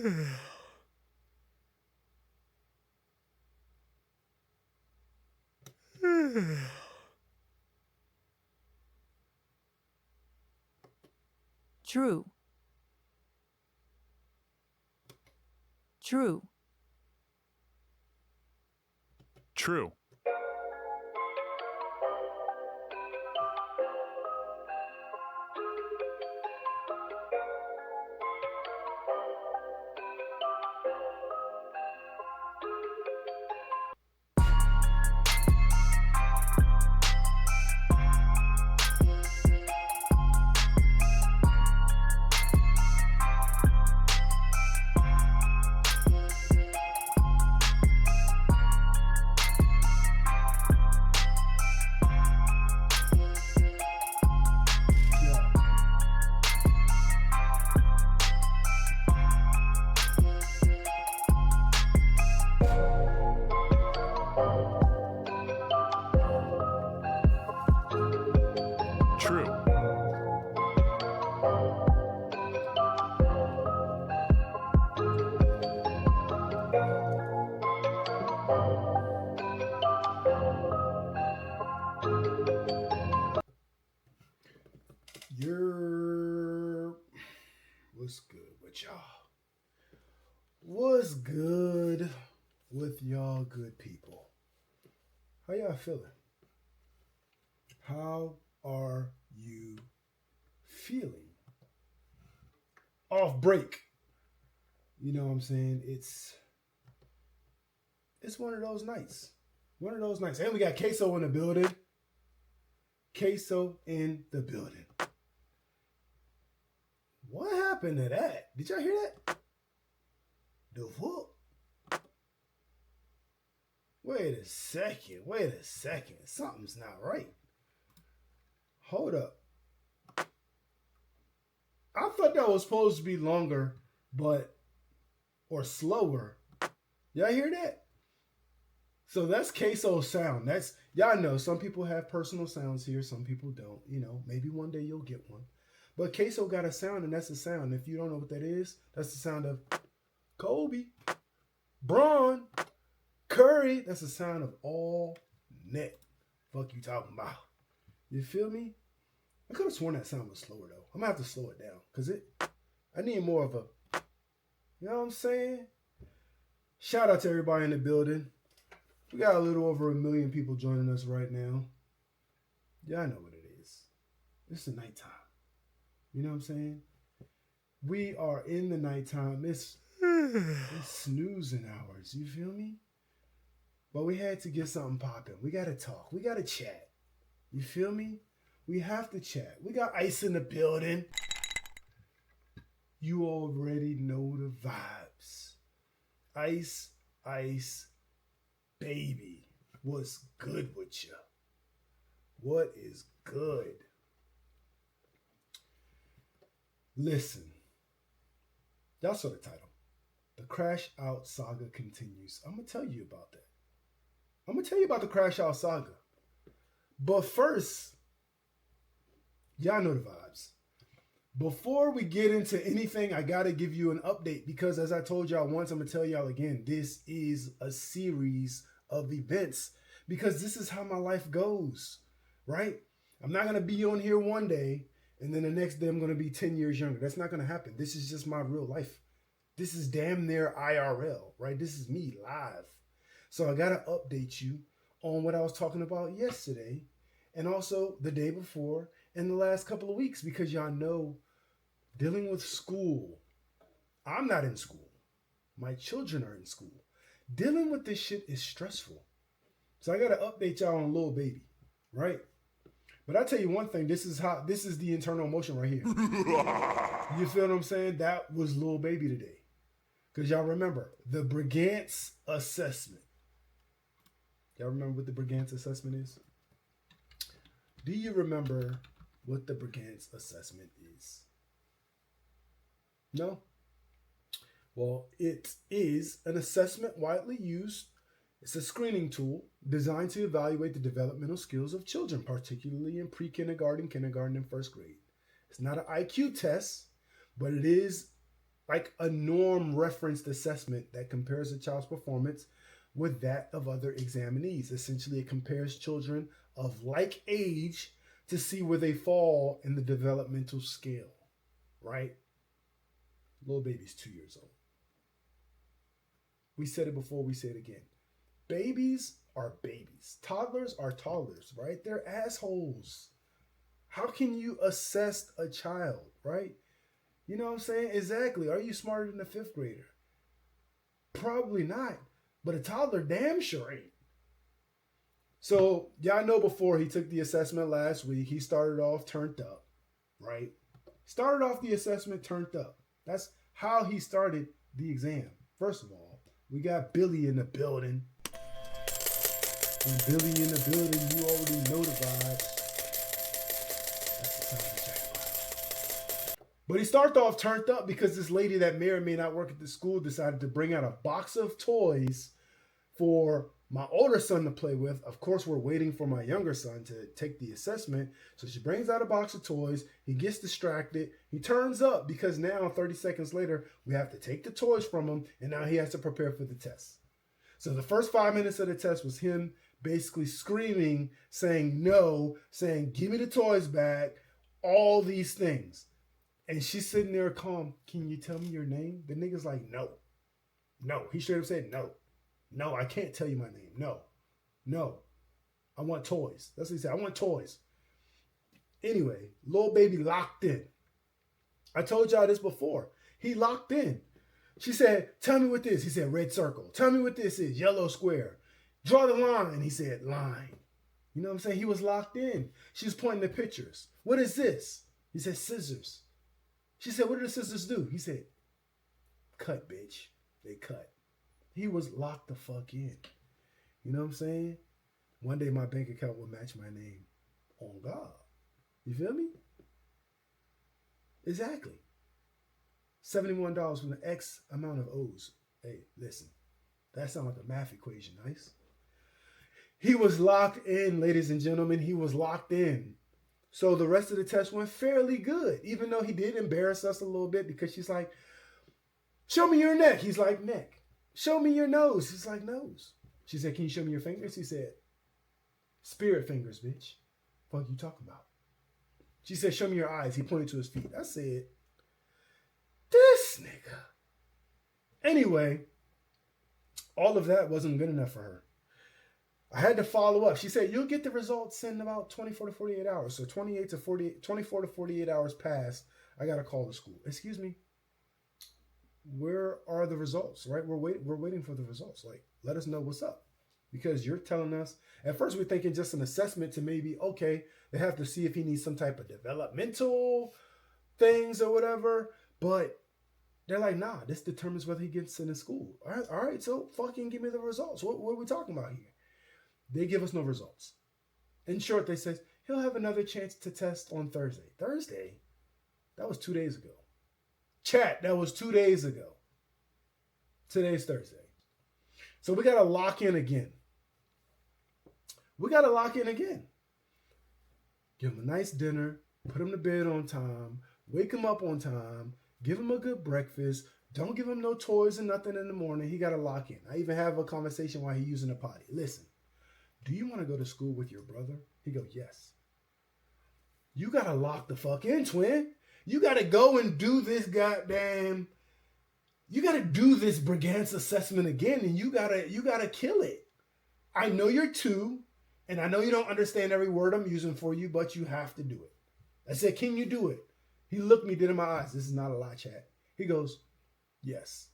True. True. True. True. You're what's good with y'all? What's good with y'all good people? How y'all feeling? How are you feeling? Off break. You know what I'm saying? It's one of those nights. One of those nights. And we got Queso in the building. Queso in the building. What happened to that? Did y'all hear that? The whoop. Wait a second. Wait a second. Something's not right. Hold up. I thought that was supposed to be longer, or slower. Y'all hear that? So that's Queso's sound. That's, y'all know, some people have personal sounds here, some people don't. You know, maybe one day you'll get one. But Queso got a sound, and that's the sound. If you don't know what that is, that's the sound of Kobe, Braun, Curry. That's the sound of all net. Fuck you talking about? You feel me? I could have sworn that sound was slower though. I'm gonna have to slow it down because I need more of a, you know what I'm saying? Shout out to everybody in the building. We got a little over 1 million people joining us right now. Y'all know what it is. It's the nighttime. You know what I'm saying? We are in the nighttime. It's snoozing hours. You feel me? But we had to get something popping. We got to talk. We got to chat. You feel me? We have to chat. We got Ice in the building. You already know the vibes. Ice, baby. What's good with you? What is good? Listen. Y'all saw the title. The Crashout Saga continues. I'm going to tell you about that. I'm going to tell you about the Crashout Saga. But first, y'all know the vibes. Before we get into anything, I got to give you an update because as I told y'all once, I'm going to tell y'all again, this is a series of events because this is how my life goes, right? I'm not going to be on here one day and then the next day I'm going to be 10 years younger. That's not going to happen. This is just my real life. This is damn near IRL, right? This is me live. So I got to update you on what I was talking about yesterday and also the day before and the last couple of weeks because y'all know dealing with school. I'm not in school. My children are in school. Dealing with this shit is stressful. So I got to update y'all on Lil Baby, right? But I tell you one thing, this is the internal emotion right here. You feel what I'm saying? That was Lil Baby today. Because y'all remember, the Brigance assessment. Y'all remember what the Brigance assessment is? Do you remember what the Brigance assessment is? No? Well, it is an assessment widely used. It's a screening tool designed to evaluate the developmental skills of children, particularly in pre-kindergarten, kindergarten, and first grade. It's not an IQ test, but it is like a norm referenced assessment that compares a child's performance with that of other examinees. Essentially, it compares children of like age to see where they fall in the developmental scale, right? Little baby's 2 years old. We said it before, we say it again. Babies are babies. Toddlers are toddlers, right? They're assholes. How can you assess a child, right? You know what I'm saying? Exactly. Are you smarter than a fifth grader? Probably not. But a toddler damn sure ain't. So, y'all know before he took the assessment last week, he started off turned up, right? Started off the assessment turned up. That's how he started the exam. First of all, we got Billy in the building. When Billy in the building, you already know the vibes. That's the sound of the jackpot. But he started off turned up because this lady that may or may not work at the school decided to bring out a box of toys for my older son to play with. Of course, we're waiting for my younger son to take the assessment. So she brings out a box of toys. He gets distracted. He turns up because now 30 seconds later, we have to take the toys from him. And now he has to prepare for the test. So the first 5 minutes of the test was him basically screaming, saying no, saying, give me the toys back, all these things. And she's sitting there calm. Can you tell me your name? The nigga's like, no. No. He straight up said no. No, I can't tell you my name. No. No. I want toys. That's what he said. I want toys. Anyway, little baby locked in. I told y'all this before. He locked in. She said, tell me what this. He said, red circle. Tell me what this is. Yellow square. Draw the line. He said, line. You know what I'm saying? He was locked in. She was pointing the pictures. What is this? He said, scissors. She said, what do the scissors do? He said, cut, bitch. They cut. He was locked the fuck in. You know what I'm saying? One day my bank account will match my name. On God. You feel me? Exactly. $71 from the X amount of O's. Hey, listen. That sounds like a math equation, nice? He was locked in, ladies and gentlemen. He was locked in. So the rest of the test went fairly good, even though he did embarrass us a little bit because she's like, show me your neck. He's like, neck. Show me your nose. He's like, nose. She said, can you show me your fingers? He said, spirit fingers, bitch. Fuck you talking about? She said, show me your eyes. He pointed to his feet. I said, this nigga. Anyway, all of that wasn't good enough for her. I had to follow up. She said, you'll get the results in about 24 to 48 hours. So 24 to 48 hours passed. I got to call the school. Excuse me. Where are the results, right? We're waiting for the results. Like, let us know what's up. Because you're telling us, at first we're thinking just an assessment to maybe, okay, they have to see if he needs some type of developmental things or whatever. But they're like, nah, this determines whether he gets into school. All right, so fucking give me the results. What are we talking about here? They give us no results. In short, they say, he'll have another chance to test on Thursday. Thursday? That was 2 days ago. Chat, that was 2 days ago. Today's Thursday. So we got to lock in again. Give him a nice dinner. Put him to bed on time. Wake him up on time. Give him a good breakfast. Don't give him no toys and nothing in the morning. He got to lock in. I even have a conversation while he's using the potty. Listen, do you want to go to school with your brother? He goes, yes. You got to lock the fuck in, twin. You got to go and do this goddamn, you got to do this Brigance assessment again, and you got to kill it. I know you're 2, and I know you don't understand every word I'm using for you, but you have to do it. I said, can you do it? He looked me dead in my eyes. This is not a lie, chat. He goes, yes.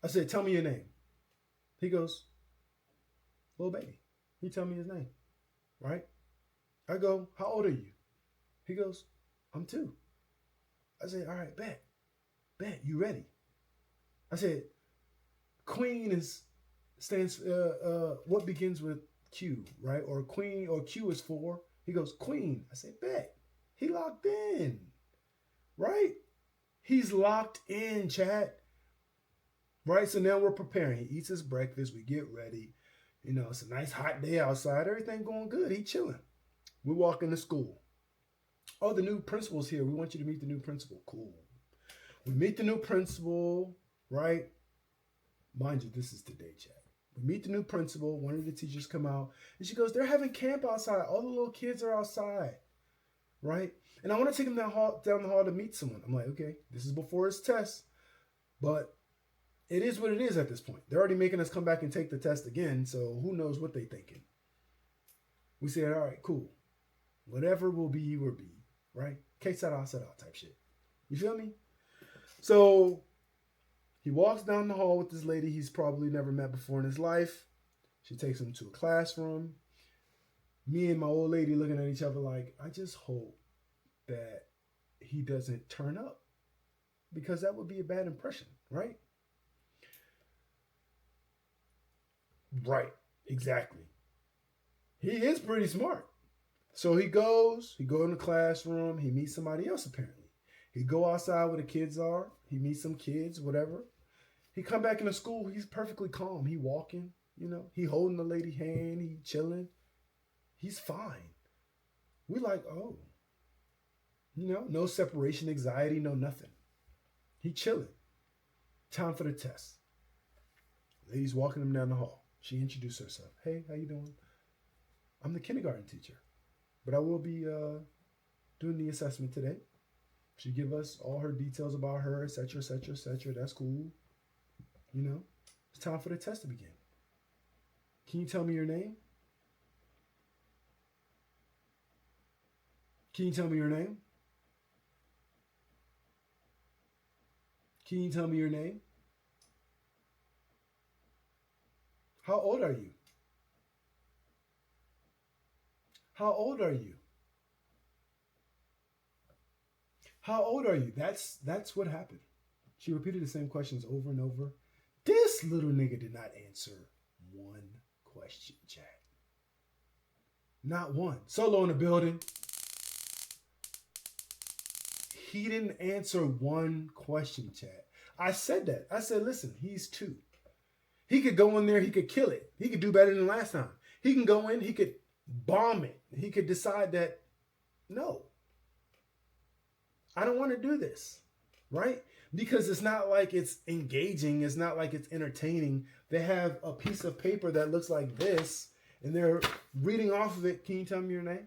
I said, tell me your name. He goes, little baby. He tell me his name, right? I go, how old are you? He goes, I'm 2. I said, all right, bet, you ready? I said, queen stands, what begins with Q, right? Or queen, or Q is 4. He goes, queen. I said, bet. He locked in, right? He's locked in, chat. Right, so now we're preparing. He eats his breakfast. We get ready. You know, it's a nice hot day outside. Everything going good. He chilling. We walk into school. Oh, the new principal's here. We want you to meet the new principal. Cool. We meet the new principal, right? Mind you, this is today, Chad. We meet the new principal. One of the teachers come out, and she goes, "They're having camp outside. All the little kids are outside, right? And I want to take them down the hall to meet someone." I'm like, okay, this is before his test, but it is what it is at this point. They're already making us come back and take the test again, so who knows what they thinking. We said, all right, cool. Whatever will be, right? Que sera type shit. You feel me? So he walks down the hall with this lady he's probably never met before in his life. She takes him to a classroom. Me and my old lady looking at each other like, I just hope that he doesn't turn up, because that would be a bad impression, right? Right, exactly. He is pretty smart. So he go in the classroom, he meets somebody else apparently. He go outside where the kids are, he meets some kids, whatever. He come back into school, he's perfectly calm. He walking, he holding the lady hand, he chilling. He's fine. We like, oh, no separation anxiety, no nothing. He chilling. Time for the test. Lady's walking him down the hall. She introduced herself. Hey, how you doing? I'm the kindergarten teacher, but I will be doing the assessment today. She give us all her details about her, etc., etc., etc. That's cool. It's time for the test to begin. Can you tell me your name? Can you tell me your name? Can you tell me your name? How old are you? How old are you? How old are you? That's what happened. She repeated the same questions over and over. This little nigga did not answer one question, Chad. Not one. Solo in the building. He didn't answer one question, Chad. I said that. I said, listen, he's 2. He could go in there, he could kill it. He could do better than last time. He can go in, he could bomb it. He could decide that, no, I don't want to do this, right? Because it's not like it's engaging. It's not like it's entertaining. They have a piece of paper that looks like this, and they're reading off of it. Can you tell me your name?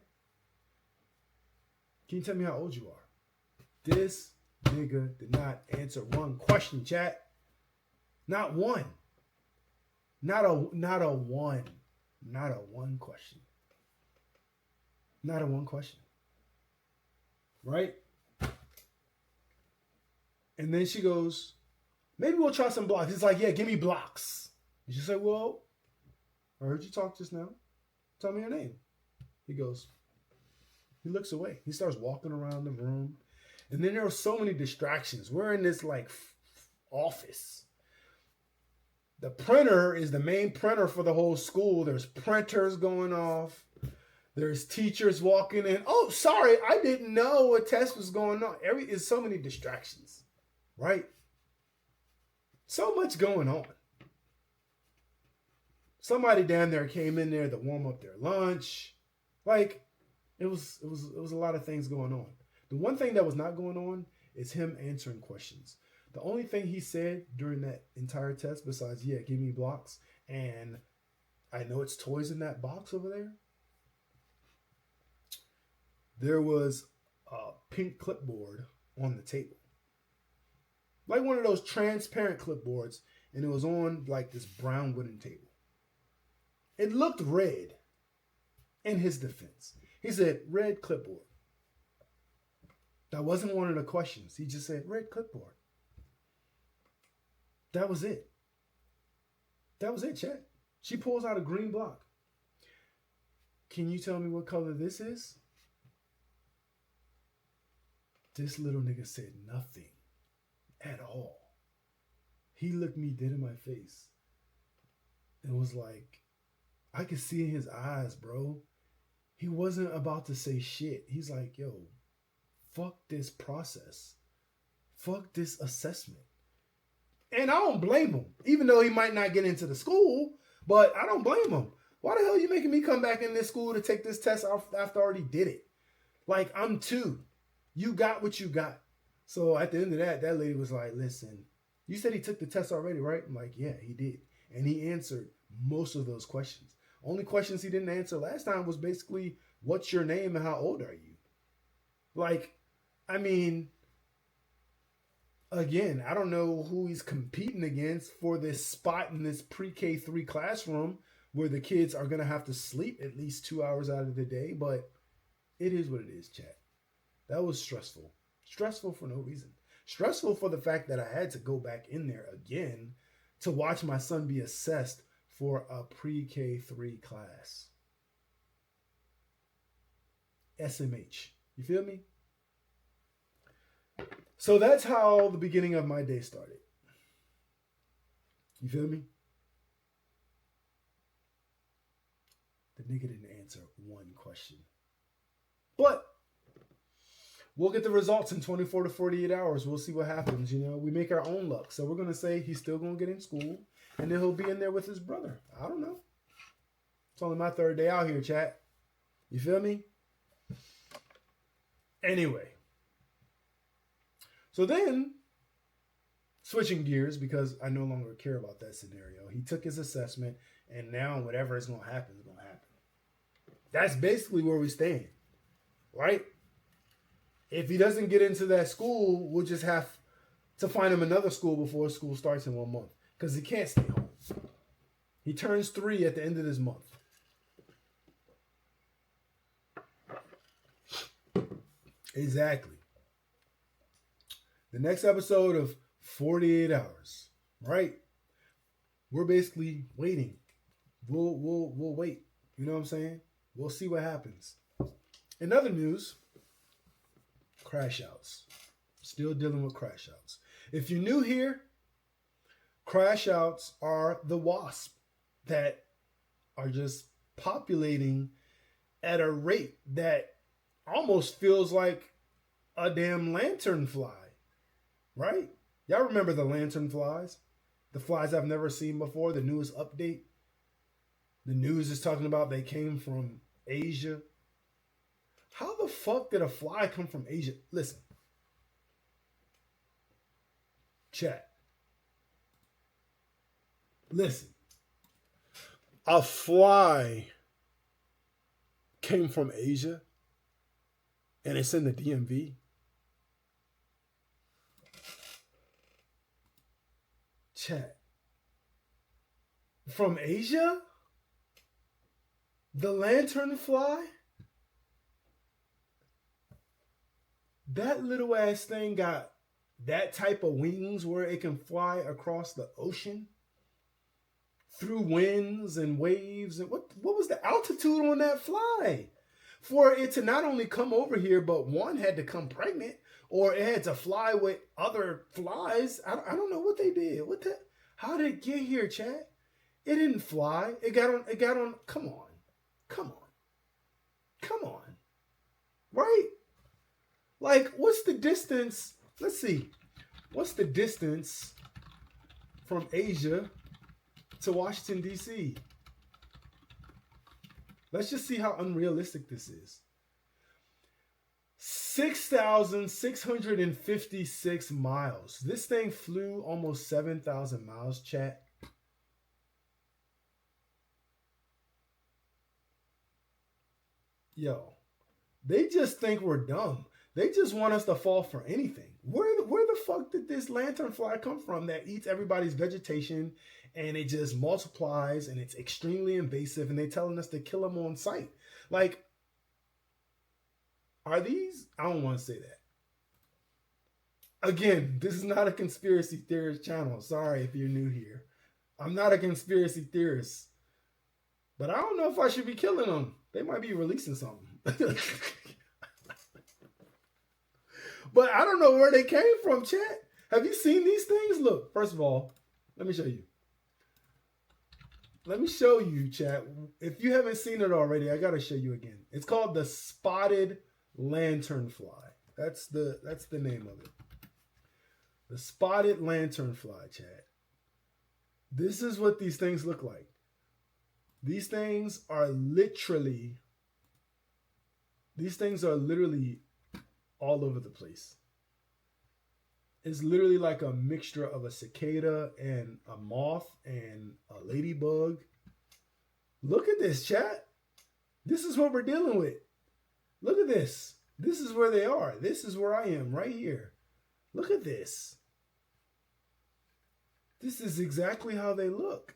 Can you tell me how old you are? This nigga did not answer one question, chat. Not one. Not a one. Not a one question. Not a one question. Right? And then she goes, maybe we'll try some blocks. He's like, yeah, give me blocks. And she said, well, I heard you talk just now. Tell me your name. He goes, he looks away. He starts walking around the room. And then there are so many distractions. We're in this office. The printer is the main printer for the whole school. There's printers going off. There's teachers walking in. Oh, sorry, I didn't know a test was going on. It's so many distractions, right? So much going on. Somebody down there came in there to warm up their lunch. It was a lot of things going on. The one thing that was not going on is him answering questions. The only thing he said during that entire test, besides, yeah, give me blocks, and I know it's toys in that box over there, there was a pink clipboard on the table. Like one of those transparent clipboards, and it was on this brown wooden table. It looked red, in his defense. He said, red clipboard. That wasn't one of the questions. He just said, red clipboard. That was it. That was it, chat. She pulls out a green block. Can you tell me what color this is? This little nigga said nothing at all. He looked me dead in my face and was like, I could see in his eyes, bro. He wasn't about to say shit. He's like, yo, fuck this process. Fuck this assessment. And I don't blame him, even though he might not get into the school, but I don't blame him. Why the hell are you making me come back in this school to take this test after I already did it? I'm 2. You got what you got. So at the end of that, that lady was like, listen, you said he took the test already, right? I'm like, yeah, he did. And he answered most of those questions. Only questions he didn't answer last time was basically, what's your name and how old are you? Like, I mean, again, I don't know who he's competing against for this spot in this pre-K 3 classroom where the kids are going to have to sleep at least 2 hours out of the day. But it is what it is, chat. That was stressful. Stressful for no reason. Stressful for the fact that I had to go back in there again to watch my son be assessed for a pre-K 3 class. SMH. You feel me? So that's how the beginning of my day started. You feel me? The nigga didn't answer one question. But we'll get the results in 24 to 48 hours. We'll see what happens. You know, we make our own luck. So we're going to say he's still going to get in school. And then he'll be in there with his brother. I don't know. It's only my third day out here, chat. You feel me? Anyway. So then, switching gears because I no longer care about that scenario. He took his assessment. And now whatever is going to happen is going to happen. That's basically where we stand. Right? If he doesn't get into that school, we'll just have to find him another school before school starts in 1 month. Because he can't stay home. He turns 3 at the end of this month. Exactly. The next episode of 48 hours. Right? We're basically waiting. We'll wait. You know what I'm saying? We'll see what happens. In other news, Crashouts. Still dealing with Crashouts. If you're new here, Crashouts are the wasp that are just populating at a rate that almost feels like a damn lantern fly. Right? Y'all remember the lantern flies? The flies I've never seen before, the newest update. The news is talking about they came from Asia. How the fuck did a fly come from Asia? Listen. Chat. Listen. A fly came from Asia and it's in the DMV. Chat. From Asia? The lantern fly? That little ass thing got that type of wings where it can fly across the ocean through winds and waves. And what was the altitude on that fly? For it to not only come over here, but one had to come pregnant or it had to fly with other flies. I don't know what they did. How did it get here, Chad? It didn't fly. It got on. Come on. Right? Like, what's the distance? Let's see. What's the distance from Asia to Washington, D.C.? Let's just see how unrealistic this is. 6,656 miles. This thing flew almost 7,000 miles, chat. Yo, they just think we're dumb. They just want us to fall for anything. Where the fuck did this lantern fly come from that eats everybody's vegetation and it just multiplies and it's extremely invasive and they're telling us to kill them on sight? Like, are these? I don't want to say that. Again, this is not a conspiracy theorist channel. Sorry if you're new here. I'm not a conspiracy theorist. But I don't know if I should be killing them. They might be releasing something. But I don't know where they came from, chat. Have you seen these things? Look, first of all, let me show you. Let me show you, chat. If you haven't seen it already, I got to show you again. It's called the spotted lanternfly. That's the name of it. The spotted lanternfly, chat. This is what these things look like. These things are literally all over the place. It's literally like a mixture of a cicada and a moth and a ladybug. Look at this, chat. This is what we're dealing with. Look at this. This is where they are. This is where I am right here. Look at this. This is exactly how they look.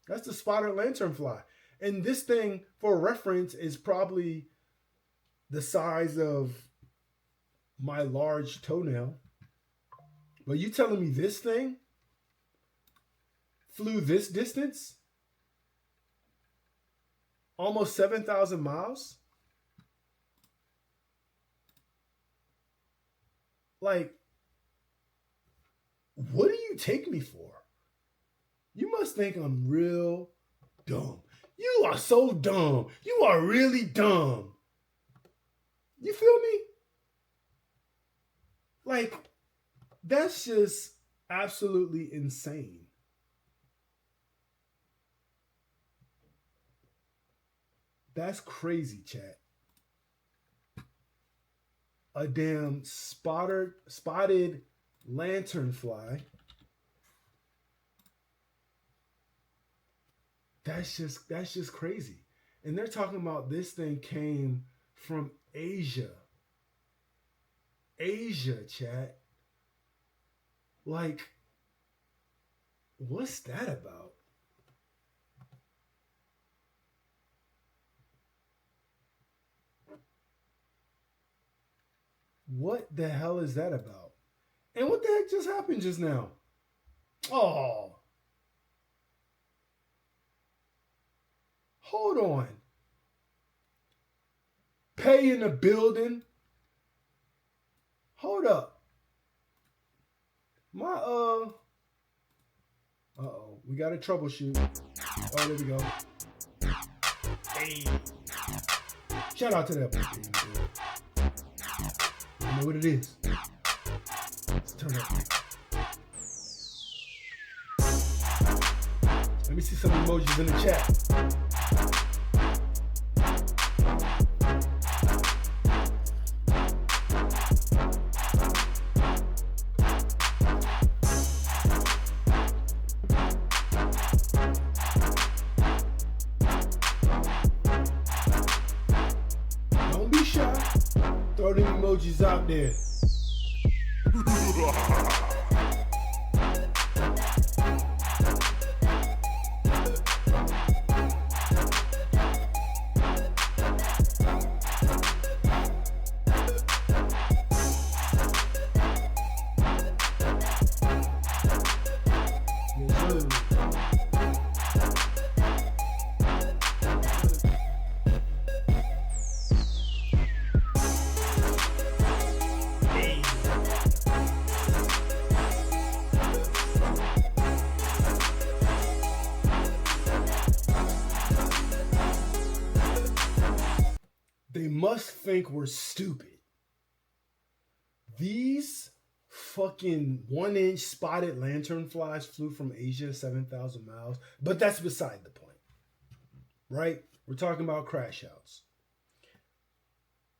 That's the spotted lanternfly. And this thing, for reference, is probably the size of my large toenail. But you telling me this thing flew this distance? Almost 7,000 miles? Like, what do you take me for? You must think I'm real dumb. You are so dumb. You are really dumb. You feel me? Like, that's just absolutely insane. That's crazy, chat. A damn spotted lanternfly. That's just crazy. And they're talking about this thing came from Asia. Asia, chat. Like, what's that about? What the hell is that about? And what the heck just happened just now? Oh. Hold on. Pay in the building. Hold up. My uh-oh, we got to troubleshoot. Oh, there we go. Hey. Shout out to that one. You know what it is. Let's turn up. Let me see some emojis in the chat. Don't be shy. Throw the emojis out there. They must think we're stupid. These fucking 1-inch spotted lanternflies flew from Asia 7,000 miles, but that's beside the point, right? We're talking about Crashouts.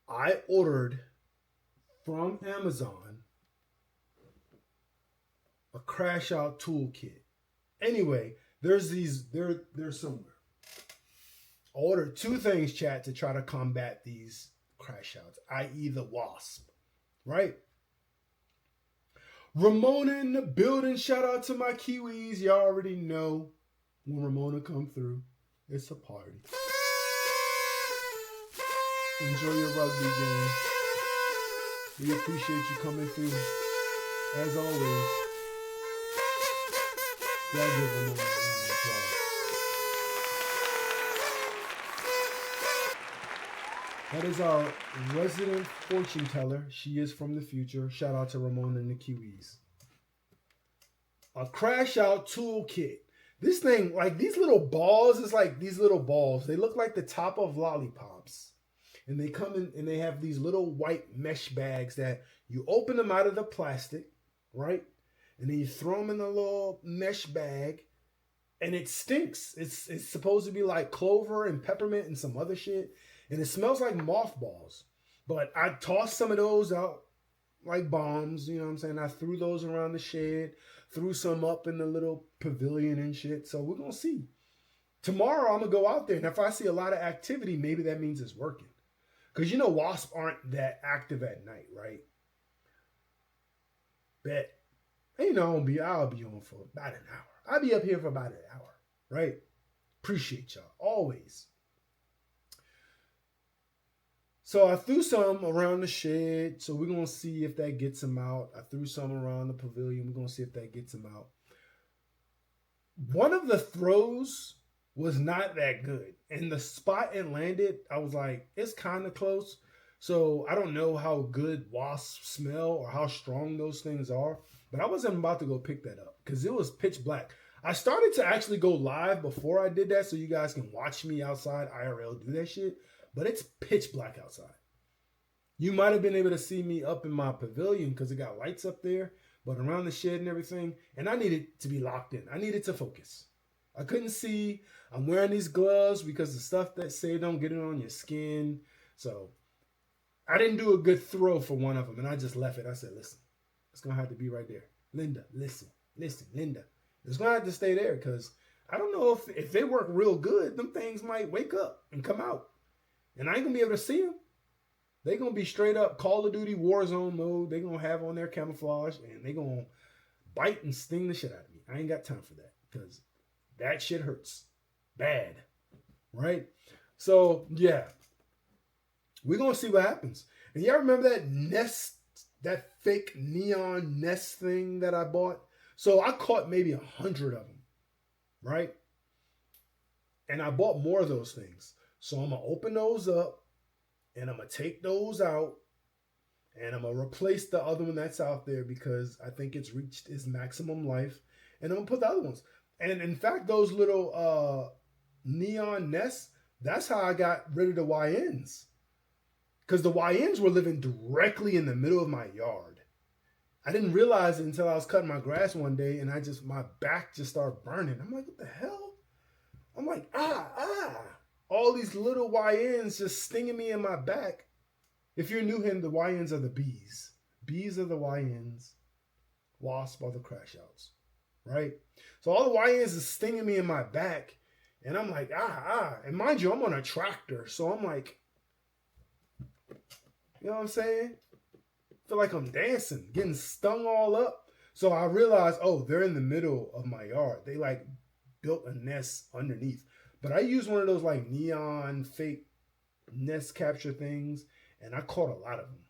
I ordered from Amazon a Crashout toolkit. Anyway, there's somewhere. I ordered 2 things, chat, to try to combat these Crashouts, i.e. the wasp, right? Ramona in the building. Shout out to my Kiwis. Y'all already know when Ramona come through, it's a party. Enjoy your rugby game. We appreciate you coming through. As always, y'all give Ramona a round of applause. That is our resident fortune teller. She is from the future. Shout out to Ramona and the Kiwis. A Crashout toolkit. This thing, like these little balls, is like these little balls. They look like the top of lollipops. And they come in and they have these little white mesh bags that you open them out of the plastic, right? And then you throw them in a little mesh bag. And it stinks. It's supposed to be like clover and peppermint and some other shit. And it smells like mothballs. But I tossed some of those out like bombs, you know what I'm saying? I threw those around the shed, threw some up in the little pavilion and shit. So we're going to see. Tomorrow I'm going to go out there, and if I see a lot of activity, maybe that means it's working. Because wasps aren't that active at night, right? Bet. And I'll be on for about an hour. I'll be up here for about an hour, right? Appreciate y'all, always. So I threw some around the shed, so we're going to see if that gets them out. I threw some around the pavilion. We're going to see if that gets them out. One of the throws was not that good. And the spot it landed, I was like, it's kind of close. So I don't know how good wasps smell or how strong those things are. But I wasn't about to go pick that up because it was pitch black. I started to actually go live before I did that so you guys can watch me outside IRL do that shit. But it's pitch black outside. You might have been able to see me up in my pavilion because it got lights up there, but around the shed and everything, and I needed to be locked in. I needed to focus. I couldn't see. I'm wearing these gloves because the stuff that say don't get it on your skin. So I didn't do a good throw for one of them, and I just left it. I said, listen, it's going to have to be right there. Linda, listen, Linda. It's going to have to stay there because I don't know if they work real good, them things might wake up and come out. And I ain't going to be able to see them. They're going to be straight up Call of Duty Warzone mode. They're going to have on their camouflage and they're going to bite and sting the shit out of me. I ain't got time for that because that shit hurts bad. Right? So, yeah. We're going to see what happens. And y'all remember that nest, that fake neon nest thing that I bought? So I caught maybe 100 of them. Right? And I bought more of those things. So I'm going to open those up and I'm going to take those out and I'm going to replace the other one that's out there because I think it's reached its maximum life. And I'm going to put the other ones. And in fact, those little neon nests, that's how I got rid of the YNs. Because the YNs were living directly in the middle of my yard. I didn't realize it until I was cutting my grass one day and my back just started burning. I'm like, what the hell? I'm like, all these little YNs just stinging me in my back. If you're new here, the YNs are the bees. Bees are the YNs. Wasps are the Crashouts. Right? So all the YNs is stinging me in my back. And I'm like, And mind you, I'm on a tractor. So I'm like, you know what I'm saying? I feel like I'm dancing, getting stung all up. So I realized, they're in the middle of my yard. They like built a nest underneath. But I used one of those like neon fake nest capture things, and I caught a lot of them.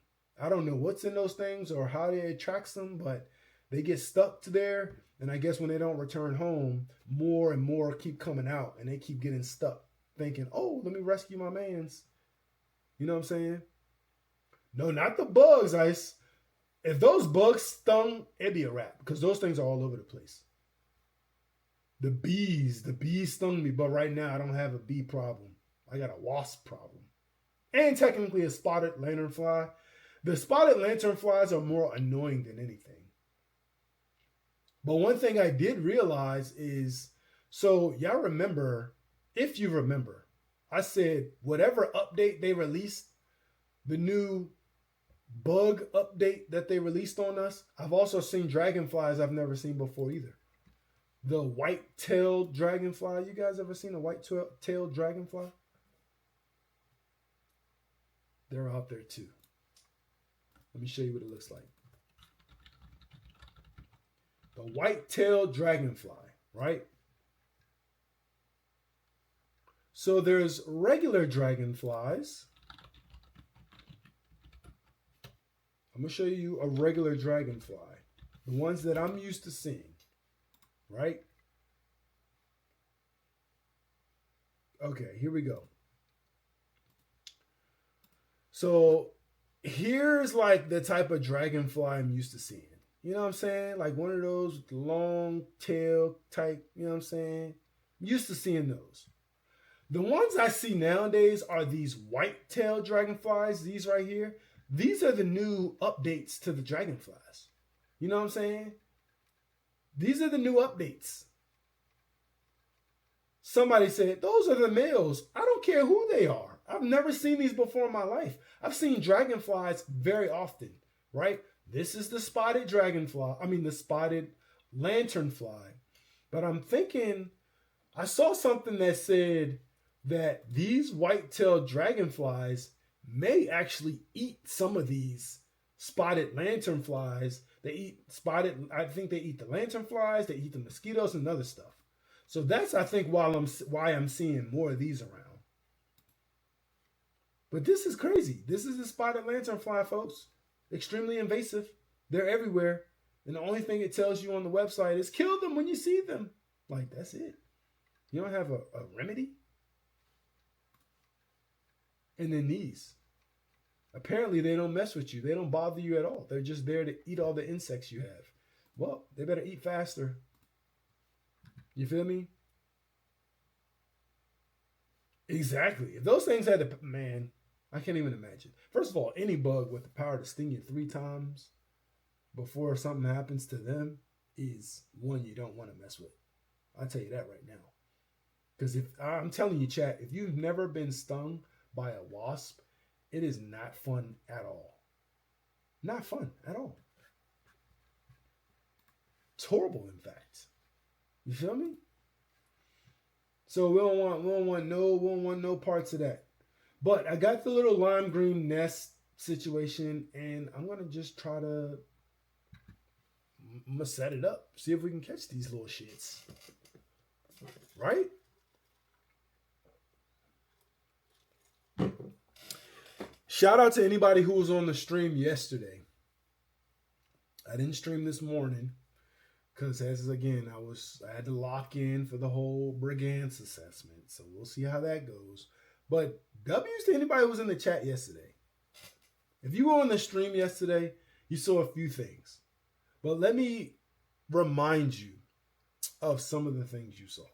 I don't know what's in those things or how they attract them, but they get stuck to there. And I guess when they don't return home, more and more keep coming out, and they keep getting stuck, thinking, let me rescue my mans. You know what I'm saying? No, not the bugs, Ice. If those bugs stung, it'd be a wrap because those things are all over the place. The bees stung me, but right now I don't have a bee problem. I got a wasp problem. And technically a spotted lanternfly. The spotted lanternflies are more annoying than anything. But one thing I did realize is, so y'all remember, if you remember, I said whatever update they released, the new bug update that they released on us, I've also seen dragonflies I've never seen before either. The white-tailed dragonfly. You guys ever seen a white-tailed dragonfly? They're out there too. Let me show you what it looks like. The white-tailed dragonfly, right? So there's regular dragonflies. I'm going to show you a regular dragonfly. The ones that I'm used to seeing. Right? Okay, here we go. So here's like the type of dragonfly I'm used to seeing. You know what I'm saying? Like one of those long tail type, you know what I'm saying? I'm used to seeing those. The ones I see nowadays are these white-tailed dragonflies, these right here. These are the new updates to the dragonflies. You know what I'm saying? These are the new updates. Somebody said, those are the males. I don't care who they are. I've never seen these before in my life. I've seen dragonflies very often, right? This is the spotted dragonfly. I mean, the spotted lanternfly. But I'm thinking, I saw something that said that these white-tailed dragonflies may actually eat some of these spotted lanternflies. They eat spotted, I think they eat the lanternflies, they eat the mosquitoes and other stuff. So that's, I think, why I'm seeing more of these around. But this is crazy. This is the spotted lanternfly, folks. Extremely invasive. They're everywhere. And the only thing it tells you on the website is kill them when you see them. Like, that's it. You don't have a remedy? And then these. Apparently, they don't mess with you. They don't bother you at all. They're just there to eat all the insects you have. Well, they better eat faster. You feel me? Exactly. If those things had the... Man, I can't even imagine. First of all, any bug with the power to sting you 3 times before something happens to them is one you don't want to mess with. I'll tell you that right now. Because if I'm telling you, chat, if you've never been stung by a wasp, it is not fun at all. Not fun at all. It's horrible, in fact. You feel me? So we don't want no parts of that. But I got the little lime green nest situation, and I'm gonna just try to set it up. See if we can catch these little shits. Right? Shout out to anybody who was on the stream yesterday. I didn't stream this morning because, as again, I had to lock in for the whole Brigance assessment. So we'll see how that goes. But W's to anybody who was in the chat yesterday. If you were on the stream yesterday, you saw a few things. But let me remind you of some of the things you saw.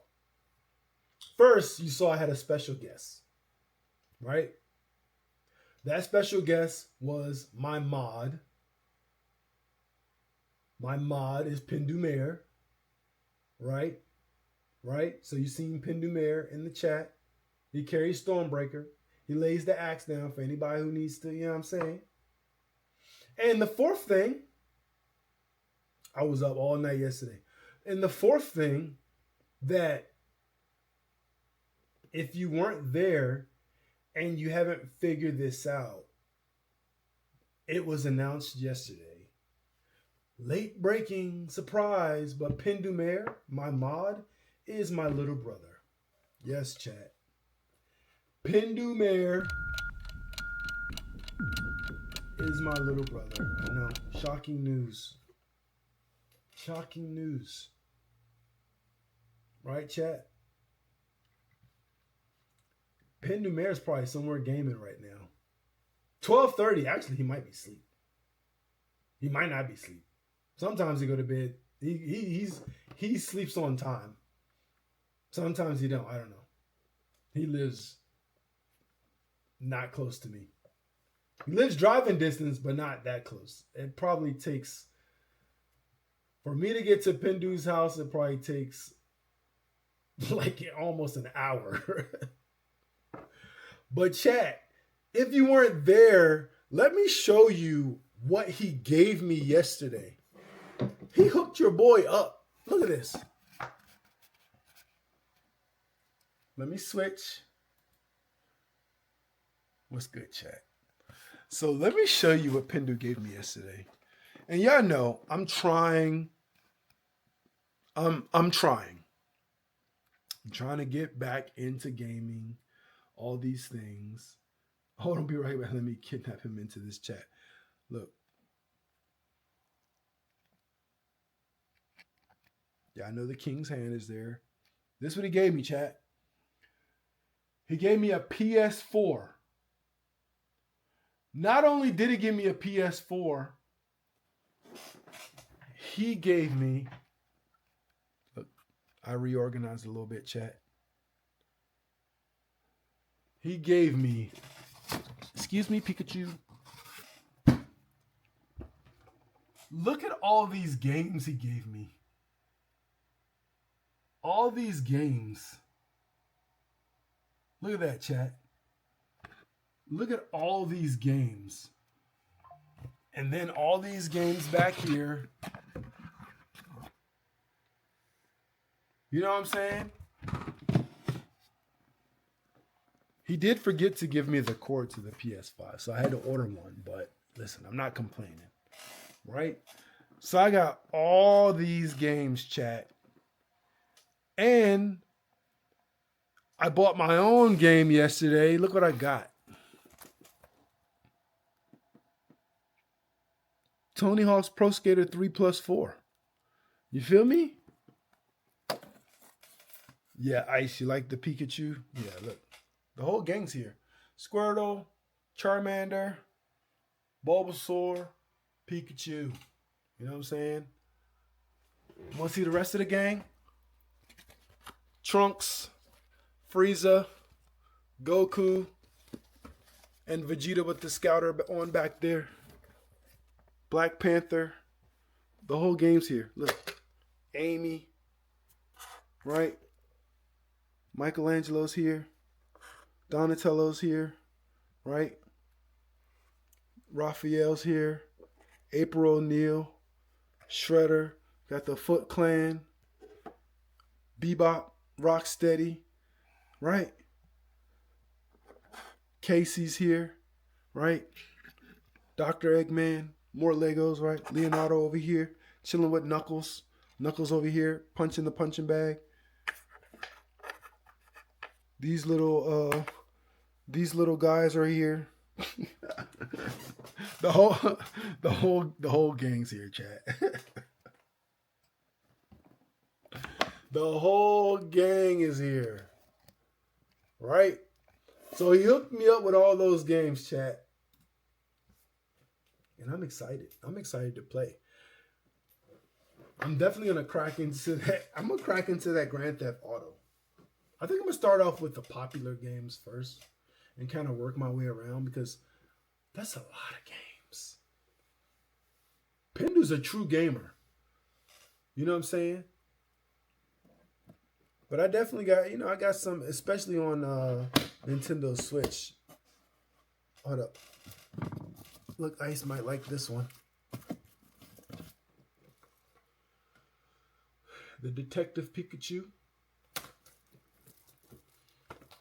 First, you saw I had a special guest, right? That special guest was my mod. My mod is Pindumair, right? Right? So you seen Pindumair in the chat. He carries Stormbreaker. He lays the axe down for anybody who needs to, you know what I'm saying? And the fourth thing, I was up all night yesterday. And the fourth thing that if you weren't there and you haven't figured this out, it was announced yesterday. Late breaking surprise, but Pindumair, my mod, is my little brother. Yes, chat. Pindumair is my little brother. I know. Shocking news. Shocking news. Right, chat? Pindumair is probably somewhere gaming right now. 12:30. Actually, he might be asleep. He might not be asleep. Sometimes he go to bed. He sleeps on time. Sometimes he don't. I don't know. He lives not close to me. He lives driving distance, but not that close. It probably takes, for me to get to Pindu's house, it probably takes like almost an hour. But chat, if you weren't there, let me show you what he gave me yesterday. He hooked your boy up. Look at this. Let me switch. What's good, chat? So let me show you what Pindu gave me yesterday. And y'all know I'm trying. I'm trying. I'm trying to get back into gaming. All these things. Hold on, be right back. Let me kidnap him into this chat. Look. Yeah, I know the king's hand is there. This is what he gave me, chat. He gave me a PS4. Not only did he give me a PS4, he gave me, look, I reorganized a little bit, chat. He gave me, excuse me, Pikachu. Look at all these games he gave me. All these games. Look at that, chat. Look at all these games. And then all these games back here. You know what I'm saying? He did forget to give me the cord to the PS5, so I had to order one. But listen, I'm not complaining, right? So I got all these games, chat. And I bought my own game yesterday. Look what I got. Tony Hawk's Pro Skater 3+4. You feel me? Yeah, Ice, you like the Pikachu? Yeah, look. The whole gang's here. Squirtle, Charmander, Bulbasaur, Pikachu. You know what I'm saying? Want to see the rest of the gang? Trunks, Frieza, Goku, and Vegeta with the scouter on back there. Black Panther. The whole game's here. Look. Amy. Right? Michelangelo's here. Donatello's here. Right? Raphael's here. April O'Neil. Shredder. Got the Foot Clan. Bebop. Rocksteady. Right? Casey's here. Right? Dr. Eggman. More Legos, right? Leonardo over here. Chilling with Knuckles. Knuckles over here. Punching the punching bag. These little guys are here. the whole gang's here, chat. The whole gang is here. Right? So he hooked me up with all those games, chat. And I'm excited. I'm excited to play. I'm definitely gonna crack into that. I'm gonna crack into that Grand Theft Auto. I think I'm gonna start off with the popular games first and kind of work my way around because that's a lot of games. Pindu's a true gamer. You know what I'm saying? But I definitely got, I got some, especially on Nintendo Switch. Hold up. Look, Ice might like this one. The Detective Pikachu.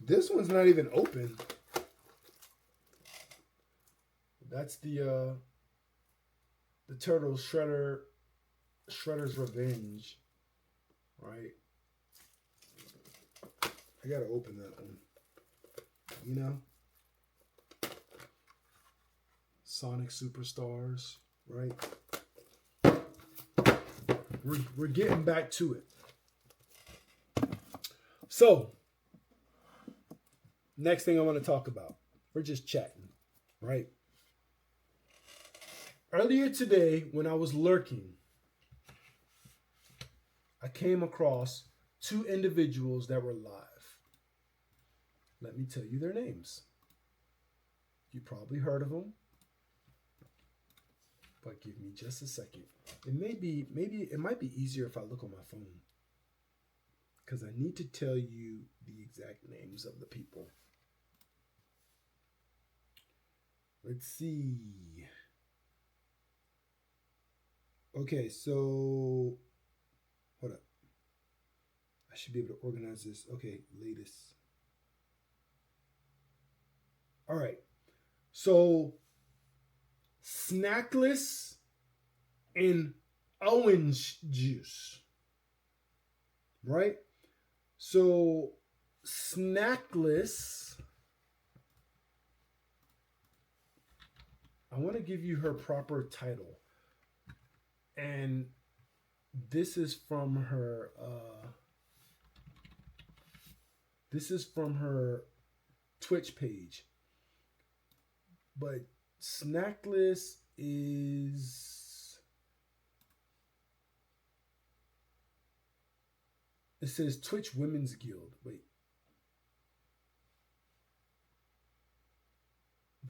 This one's not even open. That's the Turtle Shredder's Revenge. Right? I gotta open that one. You know? Sonic Superstars, right? We're getting back to it. So, next thing I want to talk about. We're just chatting, right? Earlier today, when I was lurking, I came across two individuals that were live. Let me tell you their names. You probably heard of them. But give me just a second. Maybe it might be easier if I look on my phone. Because I need to tell you the exact names of the people. Let's see. Okay, so hold up. I should be able to organize this. Okay, latest. All right. So Snackless and orange juice. Right? So Snackless, I want to give you her proper title. And this is from her Twitch page. But Snackless is, it says Twitch Women's Guild. Wait.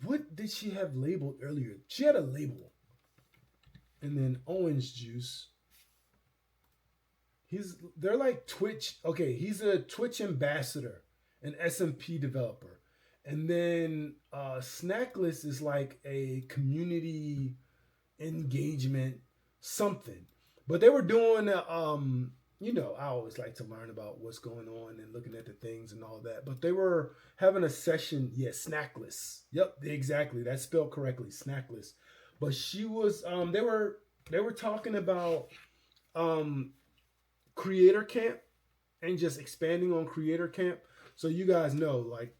What did she have labeled earlier? She had a label. And then Orange Juice. They're like Twitch. Okay, he's a Twitch ambassador, an SMP developer. And then Snackless is like a community engagement, something. But they were doing, I always like to learn about what's going on and looking at the things and all that. But they were having a session, snackless. Yep, exactly. That's spelled correctly, snackless. But she was, they were talking about um, creator camp and just expanding on creator camp. So you guys know, like,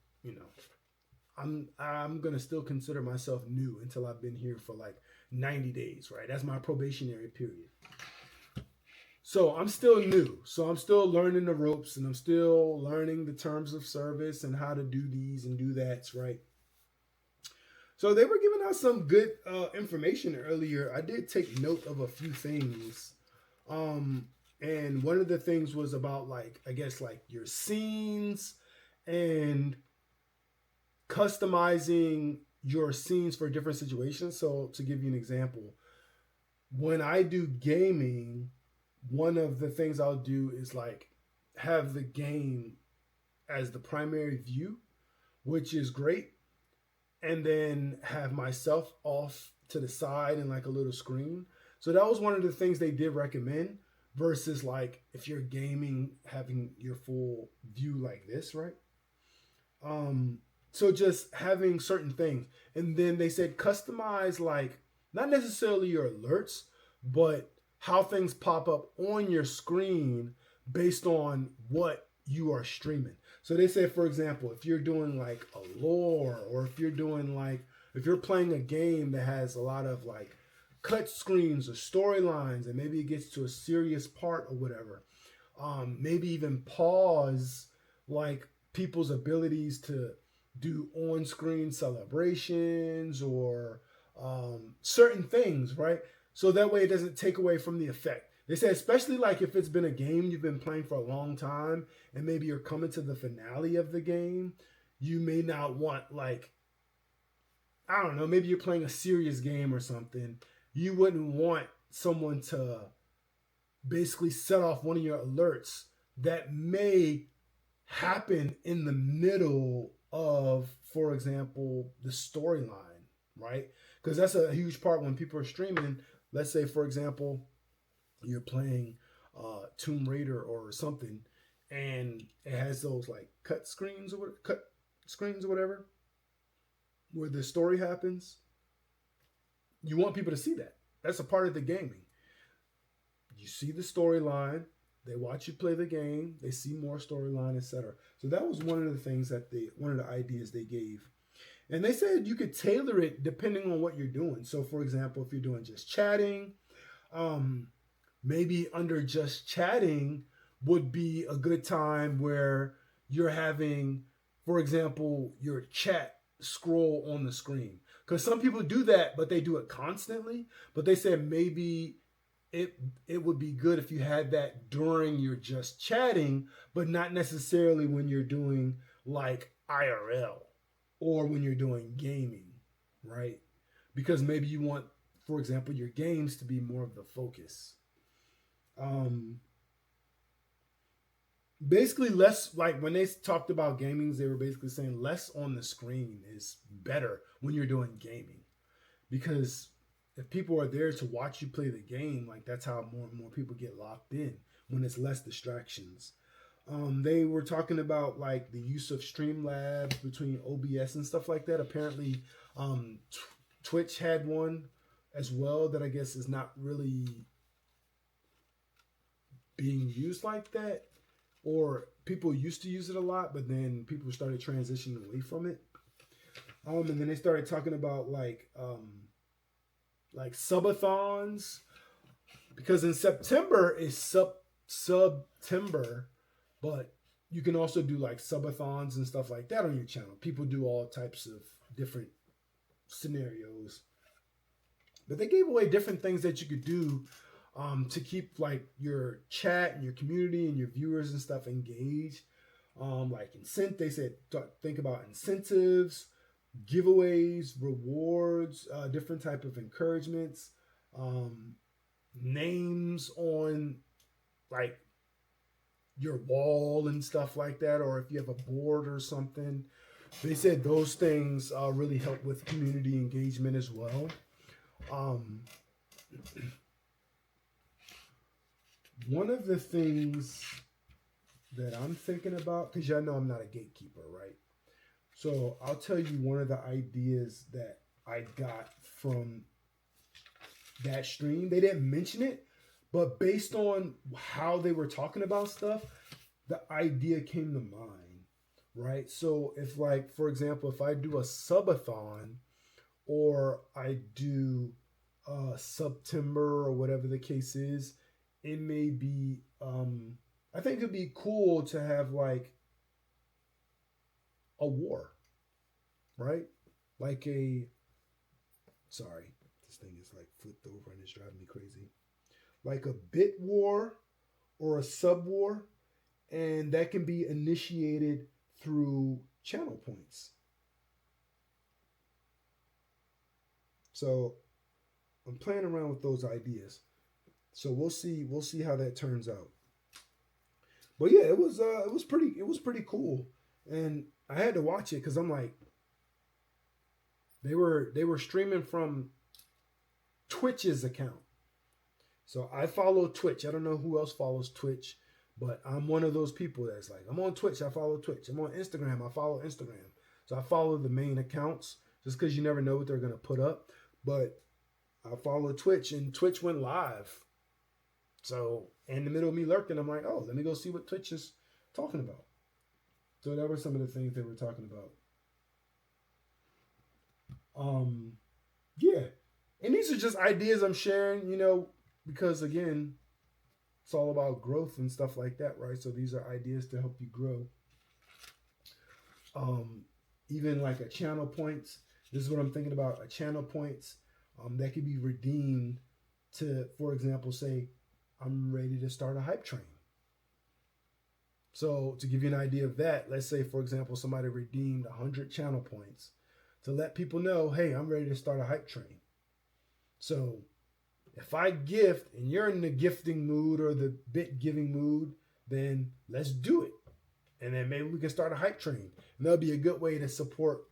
I'm gonna still consider myself new until I've been here for like 90 days, right? That's my probationary period. So I'm still new. So I'm still learning the ropes and I'm still learning the terms of service and how to do these and do that, right? So they were giving out some good information earlier. I did take note of a few things. And one of the things was about like, I guess like your scenes and customizing your scenes for different situations. So to give you an example, when I do gaming, one of the things I'll do is like have the game as the primary view, which is great, and then have myself off to the side and like a little screen. So that was one of the things they did recommend versus like if you're gaming having your full view like this, right? So just having certain things. And then they said customize like not necessarily your alerts, but how things pop up on your screen based on what you are streaming. So they say, for example, if you're doing like a lore, or if you're doing like, if you're playing a game that has a lot of like cut screens or storylines, and maybe it gets to a serious part or whatever, maybe even pause like people's abilities to do on-screen celebrations or certain things, right? So that way it doesn't take away from the effect. They say, especially like if it's been a game you've been playing for a long time and maybe you're coming to the finale of the game, you may not want like, I don't know, maybe you're playing a serious game or something. You wouldn't want someone to basically set off one of your alerts that may happen in the middle of, for example, the storyline, right? Because that's a huge part when people are streaming. Let's say, for example, you're playing Tomb Raider or something, and it has those like cut screens or whatever, where the story happens. You want people to see that. That's a part of the gaming. You see the storyline. They watch you play the game. They see more storyline, etc. So that was one of the things one of the ideas they gave. And they said you could tailor it depending on what you're doing. So, for example, if you're doing just chatting, maybe under just chatting would be a good time where you're having, for example, your chat scroll on the screen. Because some people do that, but they do it constantly. But they said maybe it would be good if you had that during your just chatting, but not necessarily when you're doing like IRL or when you're doing gaming, right? Because maybe you want, for example, your games to be more of the focus. Basically less, like when they talked about gaming, they were basically saying less on the screen is better when you're doing gaming, because if people are there to watch you play the game, like that's how more and more people get locked in when it's less distractions. They were talking about like the use of Streamlabs between OBS and stuff like that. Apparently, Twitch had one as well that I guess is not really being used like that, or people used to use it a lot, but then people started transitioning away from it. And then they started talking about like subathons, because in September is Subtember, but you can also do like subathons and stuff like that on your channel. People do all types of different scenarios, but they gave away different things that you could do to keep like your chat and your community and your viewers and stuff engaged. Like they said, think about incentives, giveaways, rewards, different type of encouragements, names on like your wall and stuff like that, or if you have a board or something. They said those things really help with community engagement as well. One of the things that I'm thinking about, because y'all know I'm not a gatekeeper, right? So I'll tell you one of the ideas that I got from that stream. They didn't mention it, but based on how they were talking about stuff, the idea came to mind, right? So if, like, for example, if I do a subathon or I do September or whatever the case is, it may be I think it'd be cool to have like a war, right? Like a sorry, this thing is like flipped over and it's driving me crazy. Like a bit war or a sub war, and that can be initiated through channel points. So I'm playing around with those ideas. So we'll see how that turns out. But yeah, it was pretty cool, and I had to watch it because I'm like they were streaming from Twitch's account. So I follow Twitch. I don't know who else follows Twitch, but I'm one of those people that's like, I'm on Twitch, I follow Twitch. I'm on Instagram, I follow Instagram. So I follow the main accounts just because you never know what they're going to put up. But I follow Twitch, and Twitch went live. So in the middle of me lurking, I'm like, oh, let me go see what Twitch is talking about. So that were some of the things they were talking about. Yeah. And these are just ideas I'm sharing, because again, it's all about growth and stuff like that, right? So these are ideas to help you grow. Even like a channel points. This is what I'm thinking about. A channel points that could be redeemed to, for example, say, I'm ready to start a hype train. So to give you an idea of that, let's say, for example, somebody redeemed 100 channel points to let people know, hey, I'm ready to start a hype train. So if I gift and you're in the gifting mood or the bit giving mood, then let's do it. And then maybe we can start a hype train. And that'll be a good way to support,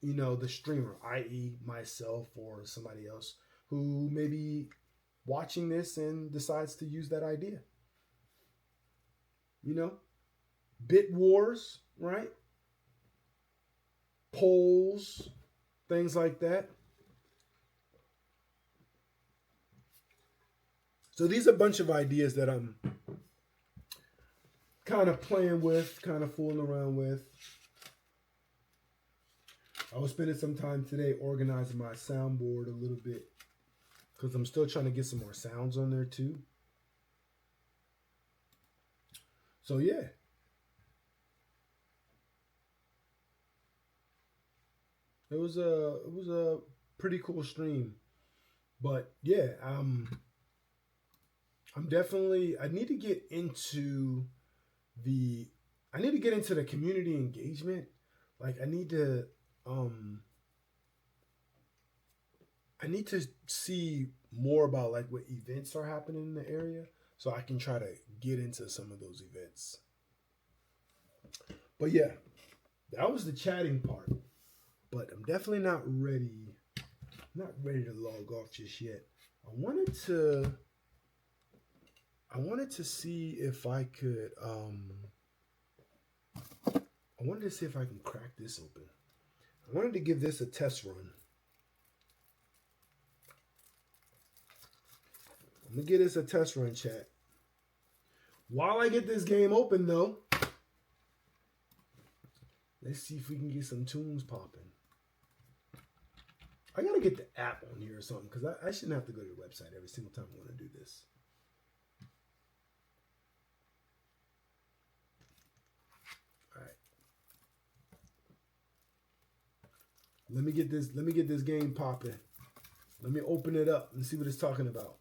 the streamer, i.e. myself or somebody else who may be watching this and decides to use that idea. Bit wars, right? Polls, things like that. So these are a bunch of ideas that I'm kind of playing with, kind of fooling around with. I was spending some time today organizing my soundboard a little bit because I'm still trying to get some more sounds on there too. So yeah. It was a pretty cool stream. But yeah, I'm definitely I need to get into the community engagement. Like I need to see more about like what events are happening in the area so I can try to get into some of those events. But yeah, that was the chatting part. But I'm definitely not ready to log off just yet. I wanted to see if I could I wanted to see if I can crack this open. I wanted to give this a test run. I'm gonna get this a test run, chat. While I get this game open though, let's see if we can get some tunes popping. I gotta get the app on here or something because I shouldn't have to go to the website every single time I want to do this. All right. Let me get this game popping. Let me open it up and see what it's talking about.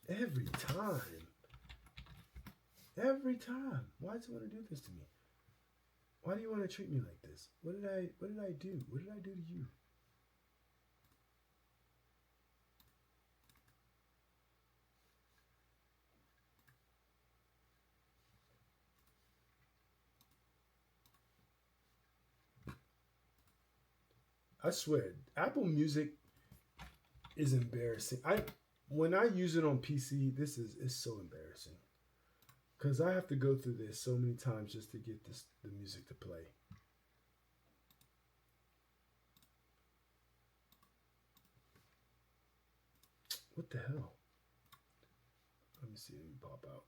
Every time. Why does it want to do this to me? Why do you want to treat me like this? What did I do? What did I do to you? I swear, Apple Music is embarrassing. I when I use it on PC, this is it's so embarrassing because I have to go through this so many times just to get the music to play. What the hell? Let me see. Let me pop out.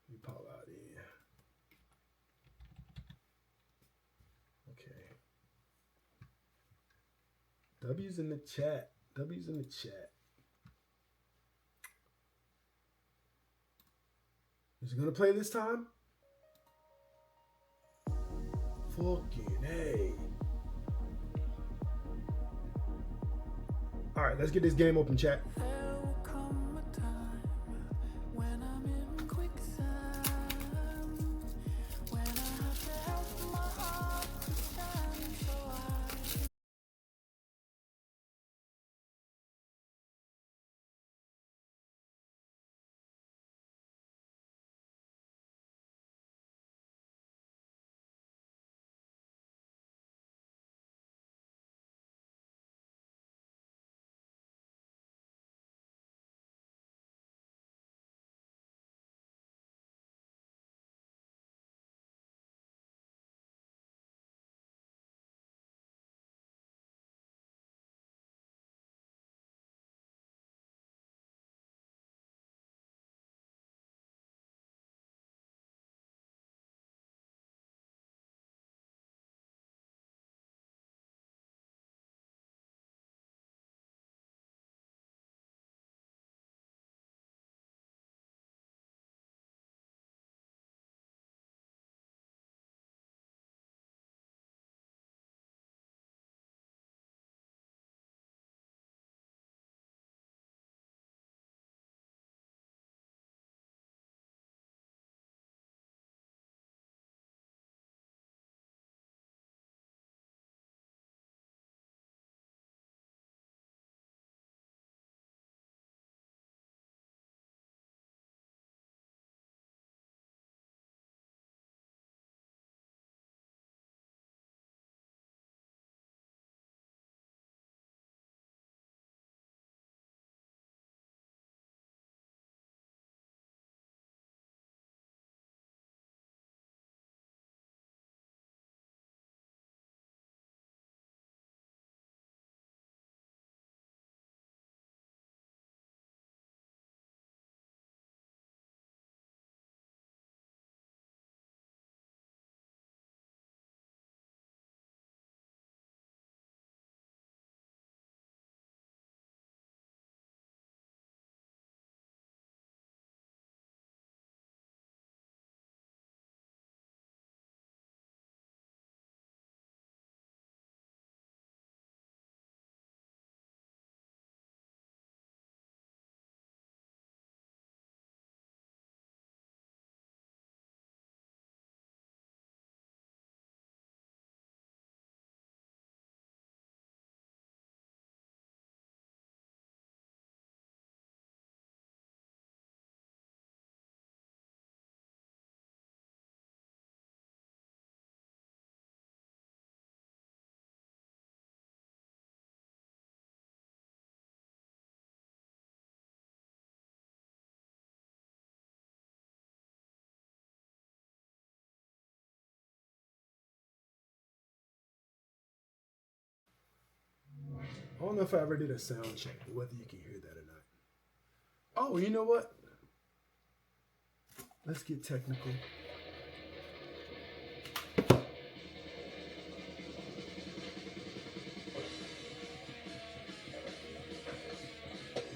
Let me pop out here. Okay. W's in the chat. W's in the chat. Is it gonna play this time? Fucking hey. All right, let's get this game open, chat. I don't know if I ever did a sound check, whether you can hear that or not. Oh, you know what? Let's get technical.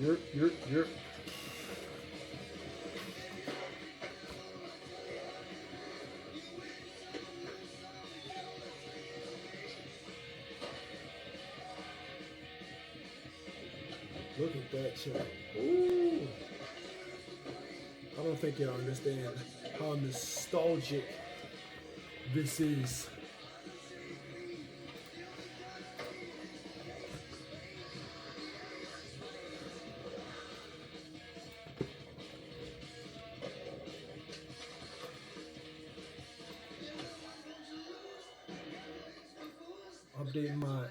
You're. Look at that chat. Ooh. I don't think y'all understand how nostalgic this is. Updating my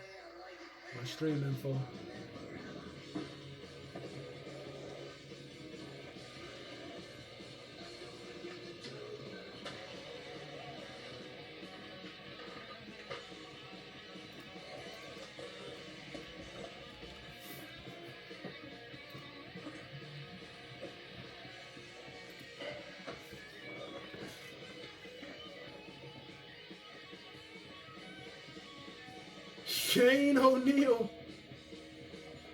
My stream info. Shane O'Neal.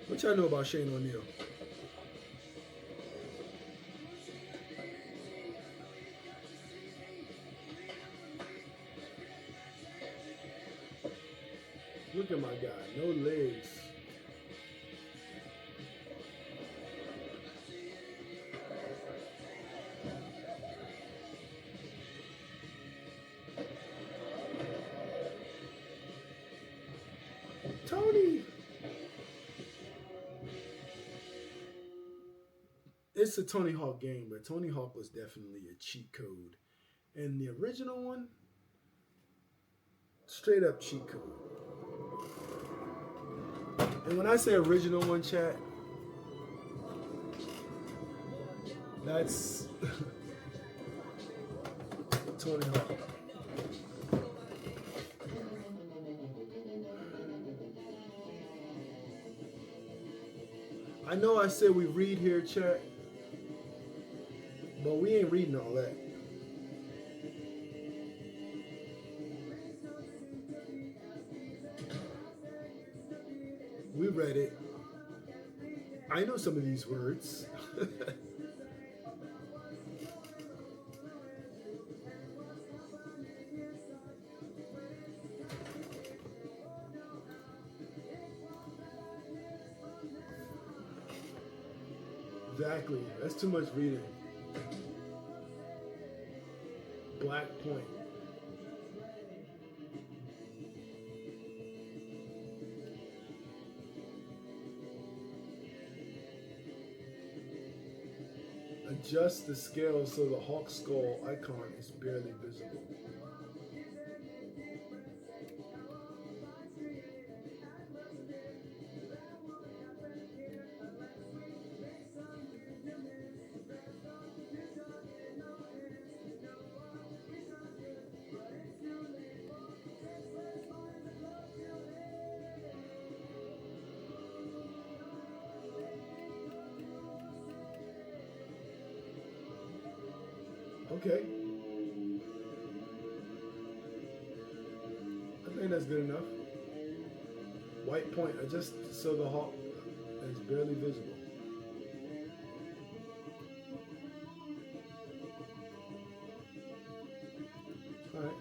What y'all know about Shane O'Neal? Look at my guy, no legs. Tony. It's a Tony Hawk game, but Tony Hawk was definitely a cheat code. And the original one, straight up cheat code. And when I say original one, chat, that's Tony Hawk. I know I said we read here, chat, but we ain't reading all that. We read it. I know some of these words. Exactly. That's too much reading. Black Point. Adjust the scale so the Hawk skull icon is barely visible. Okay. I think that's good enough. White point, adjust so the Hawk is barely visible. Alright.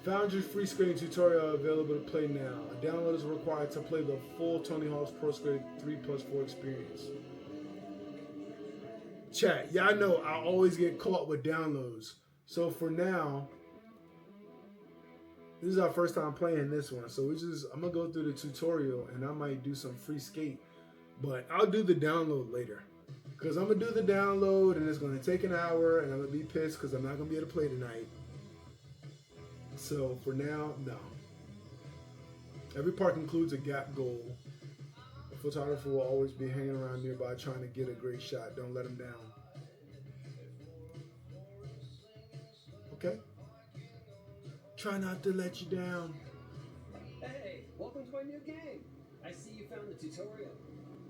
Foundry free screen tutorial available to play now. A download is required to play the full Tony Hawk's Pro Skater 3+4 experience. Chat, y'all know I always get caught with downloads. So for now, this is our first time playing this one. So I'm gonna go through the tutorial and I might do some free skate. But I'll do the download later. Because I'm gonna do the download and it's gonna take an hour and I'm gonna be pissed because I'm not gonna be able to play tonight. So for now, no. Every park includes a gap goal. The photographer will always be hanging around nearby trying to get a great shot. Don't let him down. Okay? Try not to let you down. Hey, welcome to my new game. I see you found the tutorial.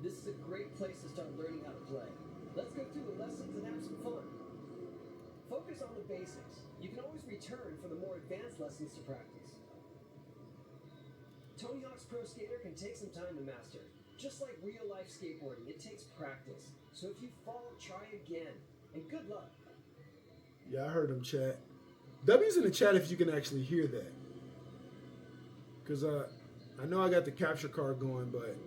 This is a great place to start learning how to play. Let's go through the lessons and have some fun. Focus on the basics. You can always return for the more advanced lessons to practice. Tony Hawk's Pro Skater can take some time to master. Just like real-life skateboarding, it takes practice. So if you fall, try again. And good luck. Yeah, I heard him chat. W's in the chat if you can actually hear that. Because I know I got the capture card going, but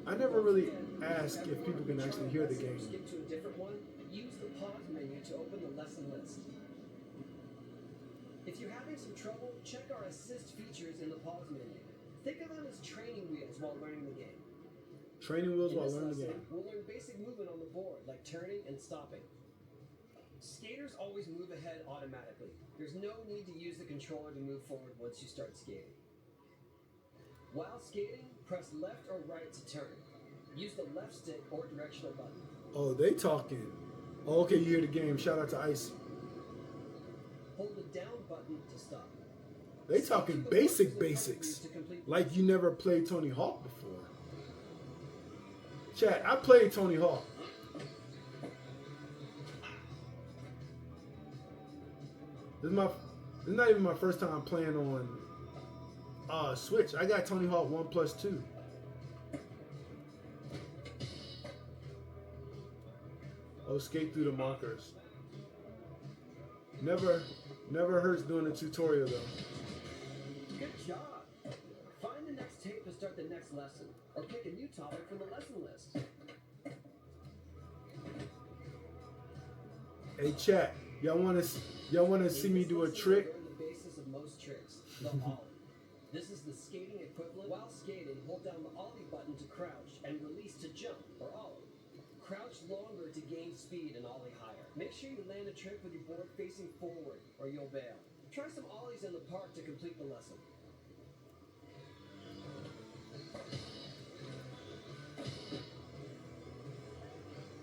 I never really ask if people can actually hear the game. Skip to a different one. Use the pause menu to open the lesson list. If you're having some trouble, check our assist features in the pause menu. Think of them as training wheels while learning the game. Training wheels while learning the game. We'll learn basic movement on the board, like turning and stopping. Skaters always move ahead automatically. There's no need to use the controller to move forward once you start skating. While skating, press left or right to turn. Use the left stick or directional button. Oh, they talking. Oh, okay, you hear the game. Shout out to Ice. Hold the down button to stop. They talking basics. Like you never played Tony Hawk before. Chat, I played Tony Hawk. This is not even my first time playing on Switch. I got Tony Hawk 1+2. Oh, skate through the markers. Never hurts doing a tutorial though. Good job. Find the next tape to start the next lesson, or pick a new topic from the lesson list. Hey chat, y'all wanna see me do a trick? Learn the basis of most tricks, the ollie. This is the skating equivalent. While skating, hold down the ollie button to crouch and release to jump or ollie. Crouch longer to gain speed and ollie higher. Make sure you land a trick with your board facing forward or you'll bail. Try some ollies in the park to complete the lesson.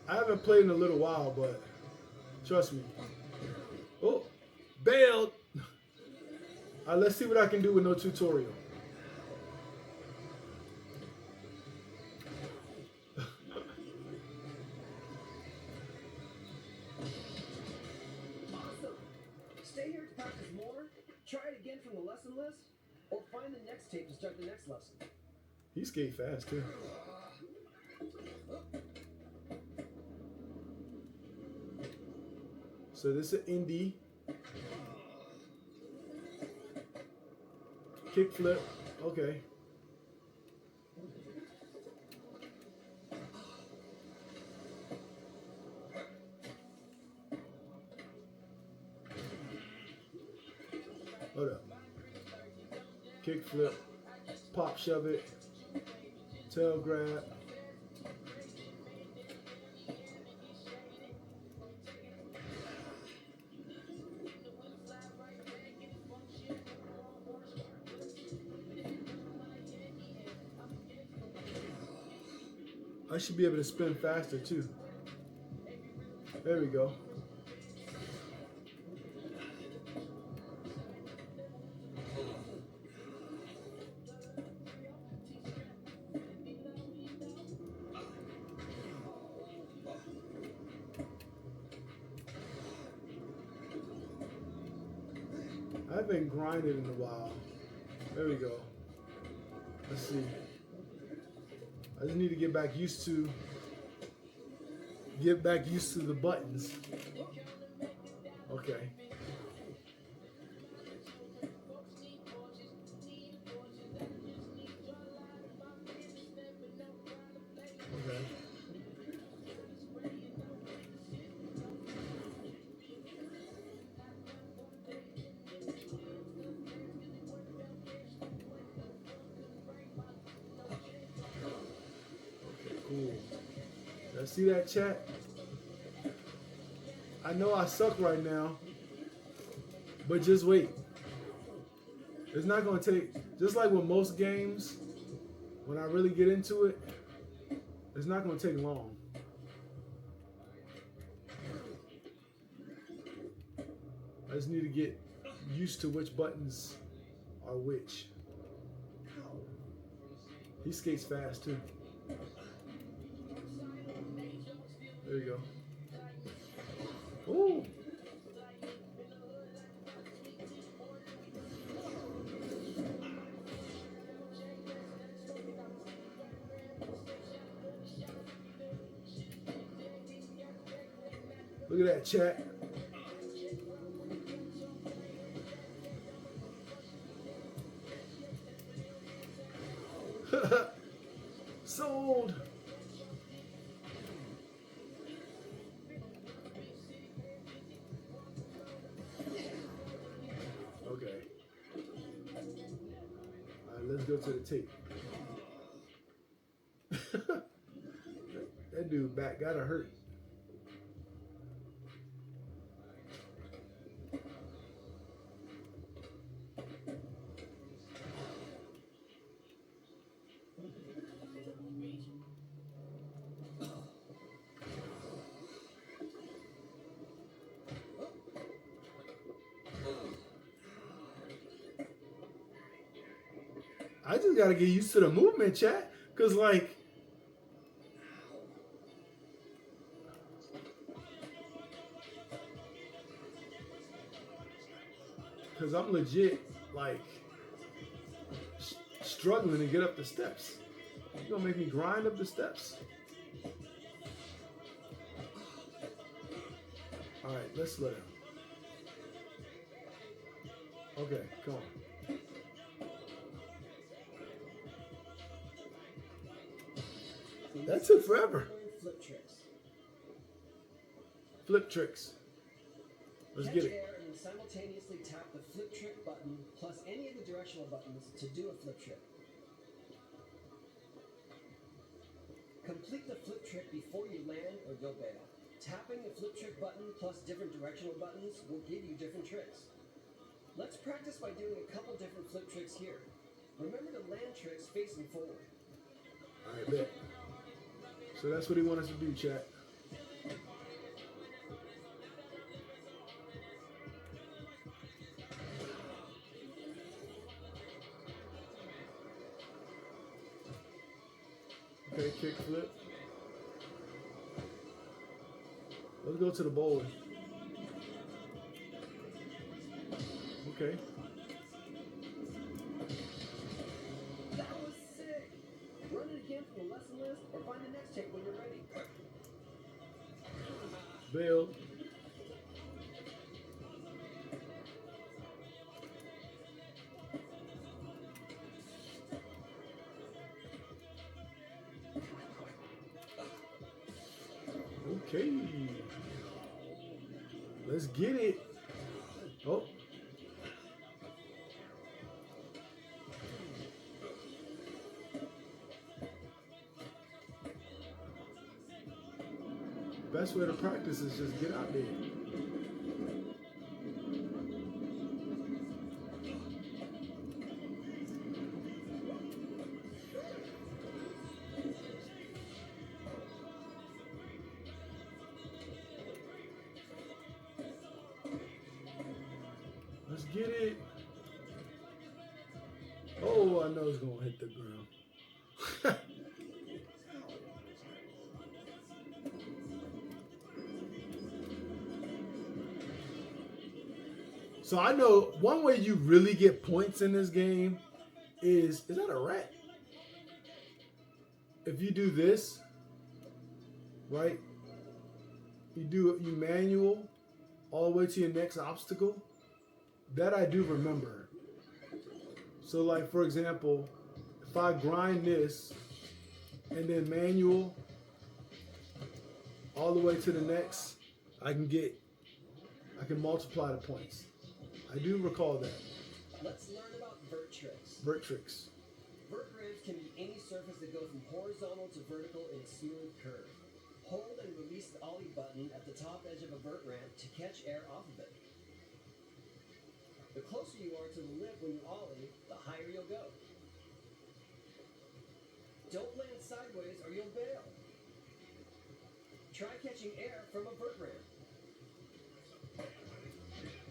I haven't played in a little while, but trust me. Oh, bailed. All right, let's see what I can do with no tutorial. Awesome. Stay here to practice more. Try it again from the lesson list, or find the next tape to start the next lesson. He skate fast too. So this is an indie. Kick flip. Okay. Hold up. Kick flip. Pop shove it. Tail grab. I should be able to spin faster too. There we go. I haven't grinded in a while. There we go. Let's see. I just need to get back used to the buttons. Okay. Okay. Cool. Y'all see that, chat? I know I suck right now, but just wait. It's not gonna take, just like with most games, when I really get into it, it's not gonna take long. I just need to get used to which buttons are which. He skates fast too. There you go. Ooh. Look at that, chat. Sold. Okay. All right, let's go to the tape. That dude back gotta hurt. I just gotta get used to the movement, chat. Cause like, I'm legit like struggling to get up the steps. You're gonna make me grind up the steps. All right, let's slow down. Okay, come on. That took forever. Flip tricks. Flip tricks. Let's Catch get it. air and simultaneously tap the flip trick button plus any of the directional buttons to do a flip trick. Complete the flip trick before you land or you'll bail. Tapping the flip trick button plus different directional buttons will give you different tricks. Let's practice by doing a couple different flip tricks here. Remember to land tricks facing forward. All right, bet. So that's what he wants us to do, chat. Okay, kick flip. Let's go to the bowling. Okay. That was sick! Run it again from the lesson list or find the next tape when you're ready. Bail. Okay. Let's get it. Oh. Best way to practice is just get out there. Let's get it. Oh, I know it's gonna hit the ground. So I know one way you really get points in this game is that a rat? If you do this, right? You manual all the way to your next obstacle. That I do remember. So like, for example, if I grind this and then manual all the way to the next, I can multiply the points. I do recall that. Let's learn about vert tricks. Vert tricks. Vert ramps can be any surface that goes from horizontal to vertical in a smooth curve. Hold and release the ollie button at the top edge of a vert ramp to catch air off of it. The closer you are to the lip when you ollie, the higher you'll go. Don't land sideways or you'll bail. Try catching air from a vert ramp.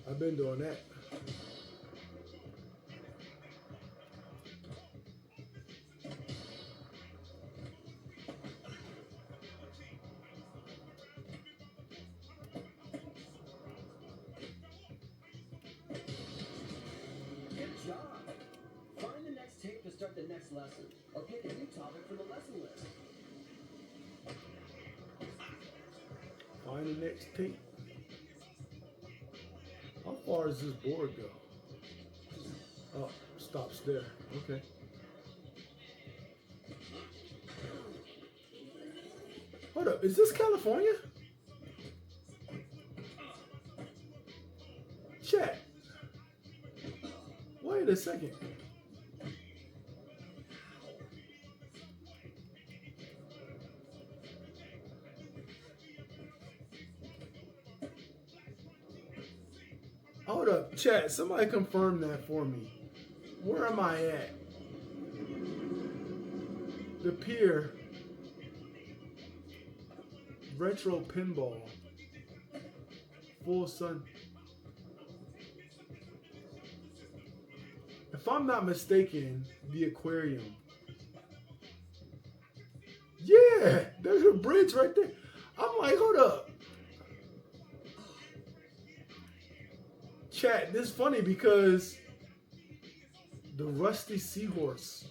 I've been doing that. Good job. Find the next tape to start the next lesson, or pick a new topic from the lesson list. Find the next tape. How far does this board go? Oh, stops there. Okay. Hold up, is this California? Chat. Wait a second. Hold up, chat. Somebody confirm that for me. Where am I at? The pier. Retro pinball. Full sun. if I'm not mistaken, the aquarium. Yeah, there's a bridge right there. I'm like, hold up. Chat, this is funny because the Rusty Seahorse.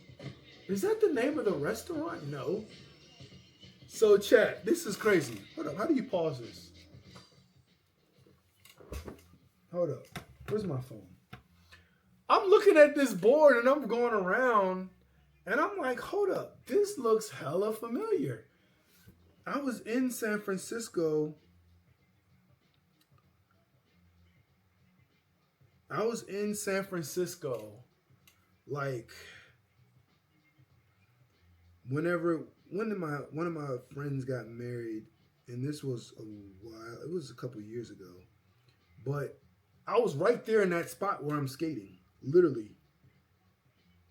Is that the name of the restaurant? No. So chat, this is crazy. Hold up, how do you pause this? Hold up, where's my phone? I'm looking at this board and I'm going around and I'm like, hold up, this looks hella familiar. I was in San Francisco. Like when one of my friends got married, and this was a while, it was a couple years ago. But I was right there in that spot where I'm skating, literally.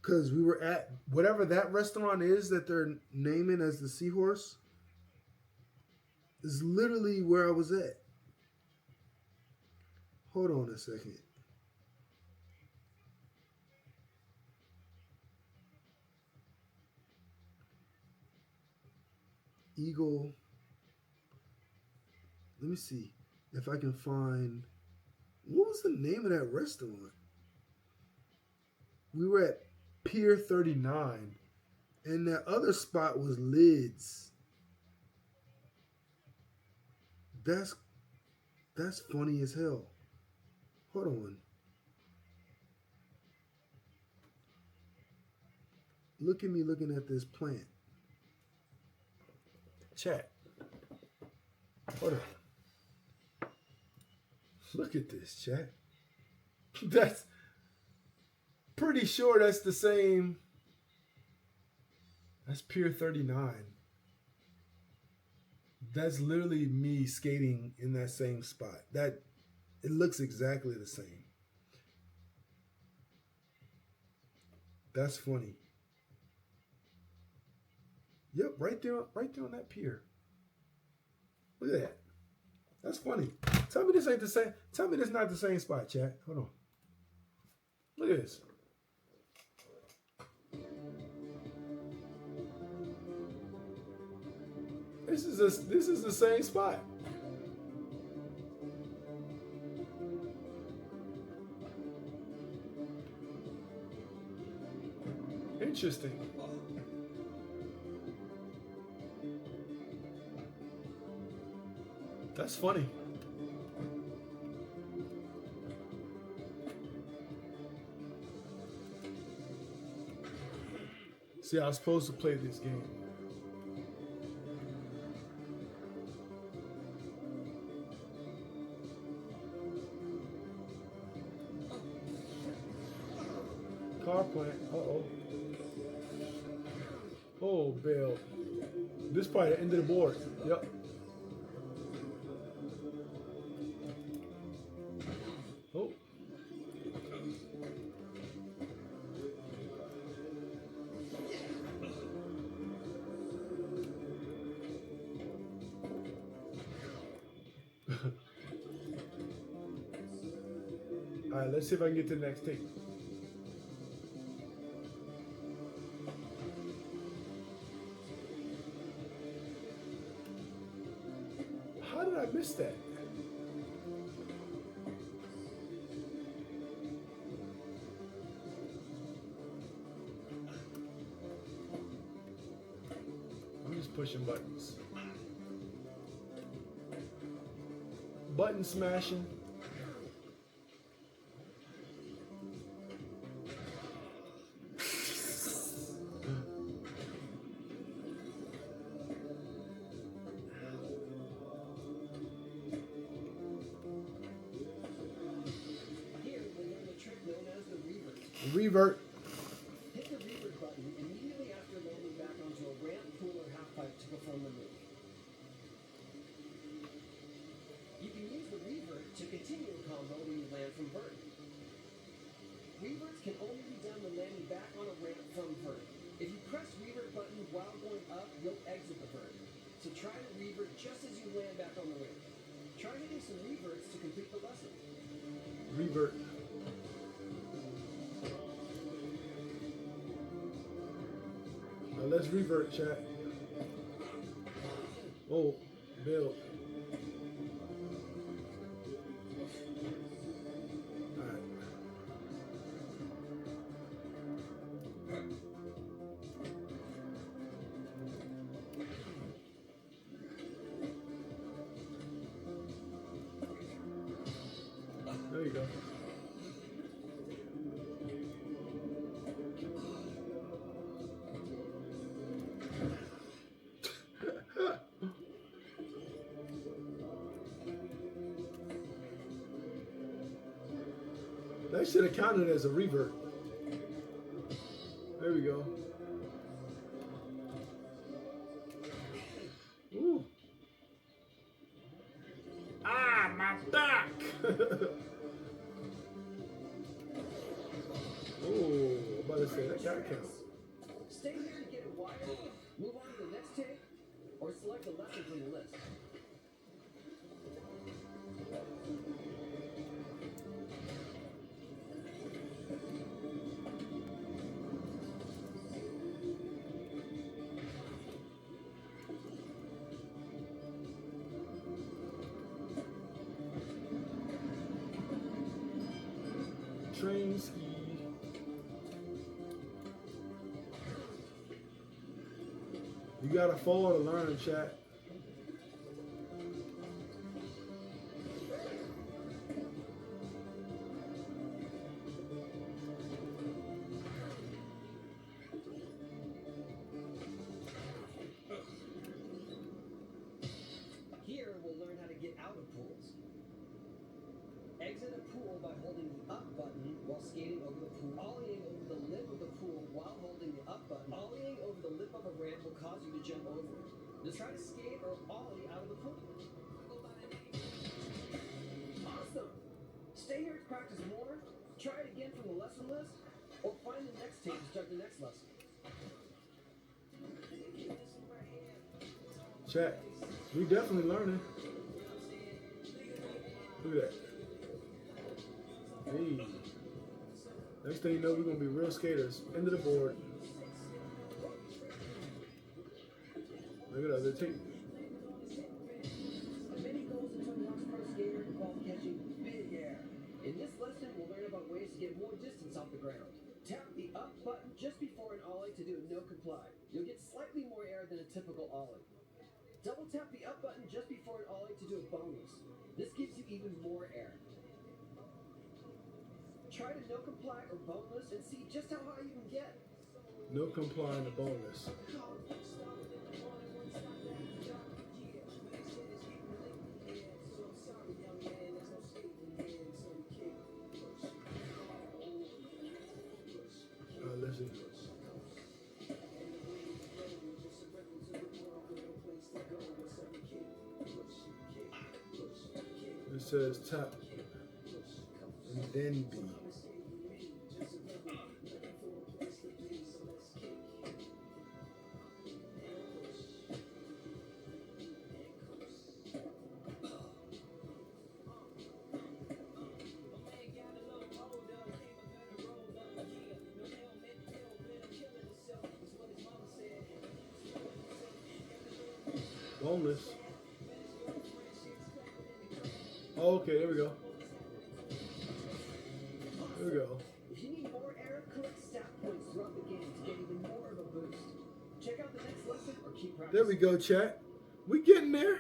Because we were at whatever that restaurant is that they're naming as the Seahorse, is literally where I was at. Hold on a second. Eagle. Let me see if I can find. What was the name of that restaurant? We were at Pier 39, and that other spot was Lids. That's funny as hell. Hold on. Look at me looking at this plant. Chat. Hold on. Look at this, chat. That's pretty sure that's the same. That's Pier 39. That's literally me skating in that same spot. That it looks exactly the same. That's funny. Yep, right there on that pier. Look at that. That's funny. Tell me this ain't the same. Tell me this not the same spot, chat. Hold on. Look at this. This is the same spot. Interesting. That's funny. See, I was supposed to play this game. Car plant. Uh-oh. Oh, Bill. This is probably the end of the board. Yep. Oh. All right, let's see if I can get to the next tape. How did I miss that? I'm just pushing buttons. Button smashing. Revert. Hit the revert button immediately after landing back onto a ramp, pool, or half pipe to perform the move. You can use the revert to continue a combo when you land from vert. Reverts can only be done when landing back on a ramp from vert. If you press revert button while going up, you'll exit the vert. So try to revert just as you land back on the ramp. Try hitting some reverts to complete the lesson. Revert. let's revert, chat. Oh, build. Alright. There you go. That should have counted as a revert. There we go. Ooh. Ah, my back! Oh, I'm about to say that gotta count. Stay here to get it wired, move on to the next tape, or select a lesson from the list. Train ski. You gotta fall to learn, chat. Here, we'll learn how to get out of pools. Exit a pool by holding the up button while skating over the pool. Ollieing over the lip of the pool while holding the up button. Ollieing over the lip of a ramp will cause you to jump over it. Just try to skate or ollie out of the pool. Awesome! Stay here to practice more, try it again from the lesson list, or find the next tape to start the next lesson. Chat. We definitely learning. Look at that. Hey. Next thing you know, we're gonna be real skaters. End of the board. Look at the other tape. Many goals in Tony Hawk's Pro Skater involve catching big air. In this lesson, we'll learn about ways to get more distance off the ground. Tap the up button just before an ollie to do a no comply. You'll get slightly more air than a typical ollie. Double tap the up button just before an ollie to do a bonus. This gives you even more air. Try to no comply or boneless and see just how high you can get. No comply and a bonus. Let's see. It says tap and then B. Boneless. Oh, okay, there we go. There we go. If you need more air, collect stat points throughout the game to get even more of a boost. Check out the next lesson or keep practicing. There we go, chat. We getting there.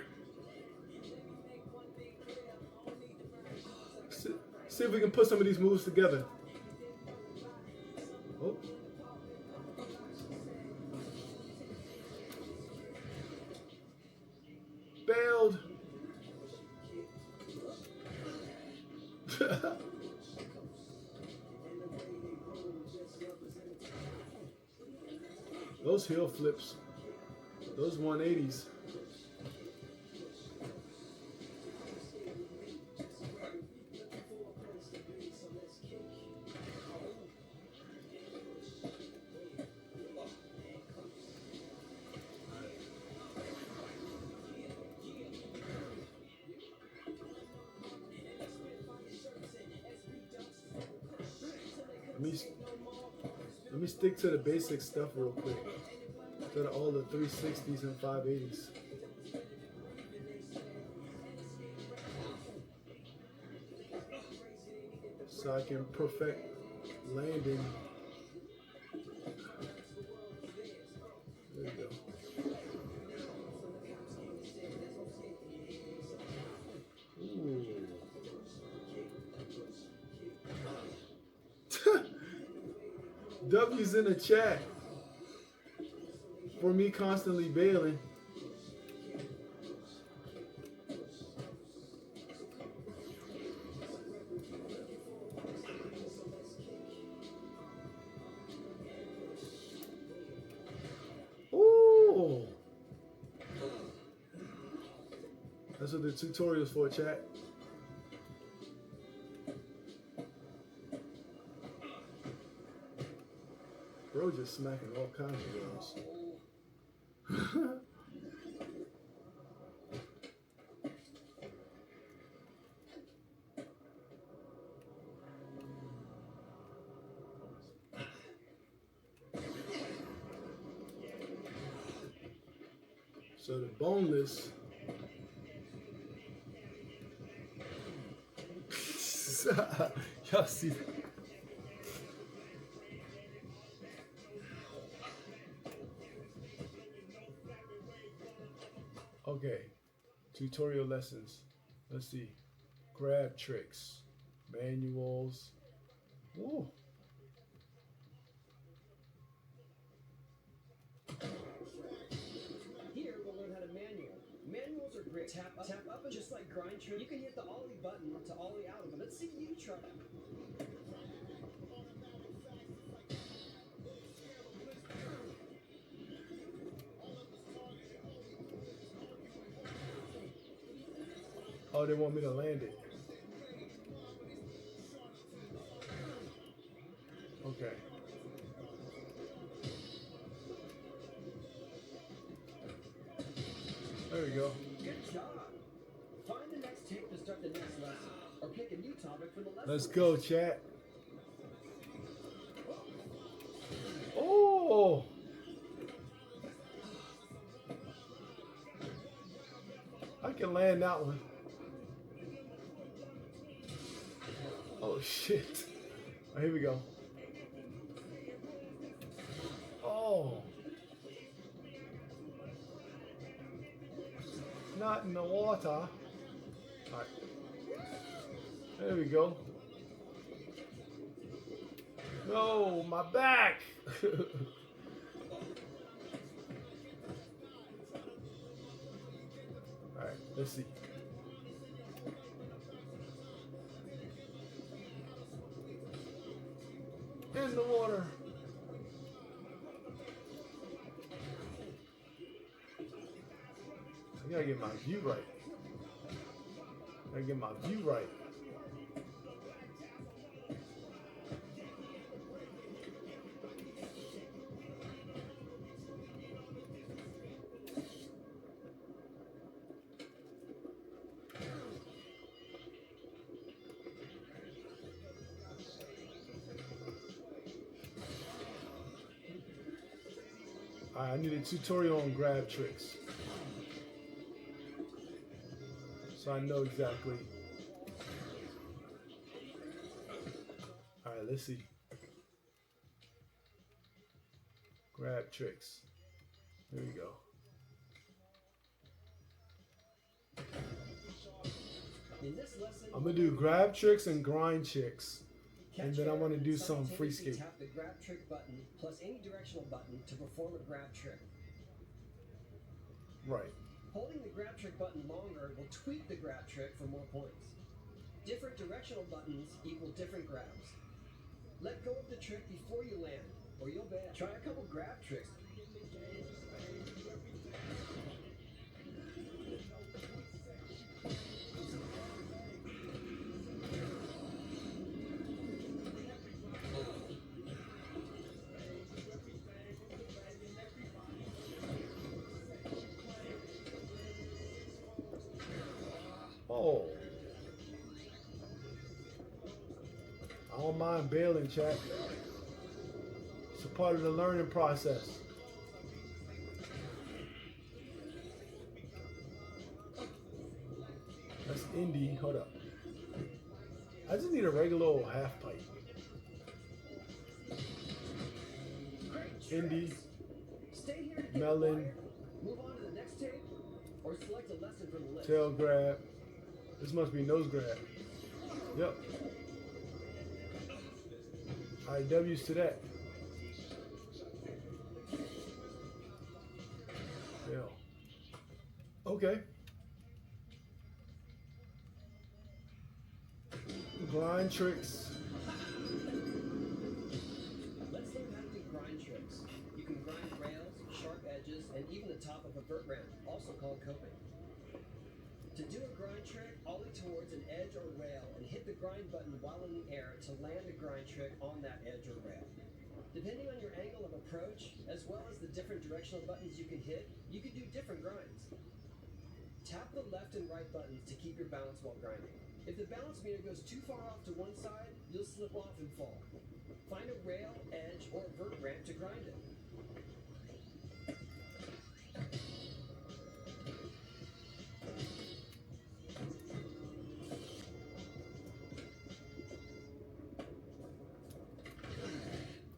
See if we can put some of these moves together. Oh. Bailed. Those heel flips, those 180s. Let me stick to the basic stuff real quick. Instead of all the 360s and 580s. So I can perfect landing. There you go. Ooh. W's in the chat for me constantly bailing. Ooh. That's what the tutorial's for, chat. Bro just smacking all kinds of girls. So the boneless. Y'all see that? Okay, tutorial lessons. Let's see. Grab tricks, manuals. Ooh. Here we'll learn how to manual. Manuals are great. Tap up, and just like grind trick, you can hit the ollie button to ollie out of it. Let's see you try that. Oh, they want me to land it. Okay. There we go. Good job. Find the next tape to start the next lesson, or pick a new topic for the lesson. Let's go, chat. Oh! I can land that one. Oh, shit. Oh, here we go. Oh. Not in the water. All right. There we go. No, my back. All right, let's see. In the water. I gotta get my view right. Gotta get my view right. I need a tutorial on grab tricks, so I know exactly. All right, let's see. Grab tricks. There we go. In this lesson, I'm gonna do grab tricks and grind tricks. And then I want to do some free skate. Tap the grab trick button plus any directional button to perform a grab trick. Right. Holding the grab trick button longer will tweak the grab trick for more points. Different directional buttons equal different grabs. Let go of the trick before you land, or you'll bail. Try a couple grab tricks. Oh. I don't mind bailing, chat. It's a part of the learning process. That's indie. Hold up. I just need a regular old half pipe. Indie. Stay here to get Melon. wired, move on to the next tape, or select a lesson from the list. Tail grab. This must be nose grab. Yep. Alright, W's to that. Yeah. Okay. Grind tricks. Let's learn how to do grind tricks. You can grind rails, sharp edges, and even the top of a vert ramp, also called coping. To do a grind trick, ollie towards an edge or rail and hit the grind button while in the air to land a grind trick on that edge or rail. Depending on your angle of approach, as well as the different directional buttons you can hit, you can do different grinds. Tap the left and right buttons to keep your balance while grinding. If the balance meter goes too far off to one side, you'll slip off and fall. Find a rail, edge, or vert ramp to grind it.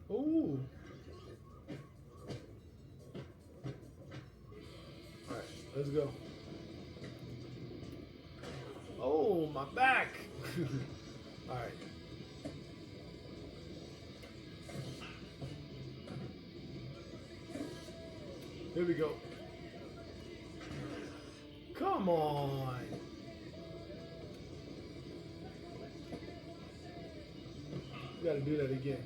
Ooh. Alright, let's go. Oh, my back. Alright. Here we go. Come on. We gotta do that again.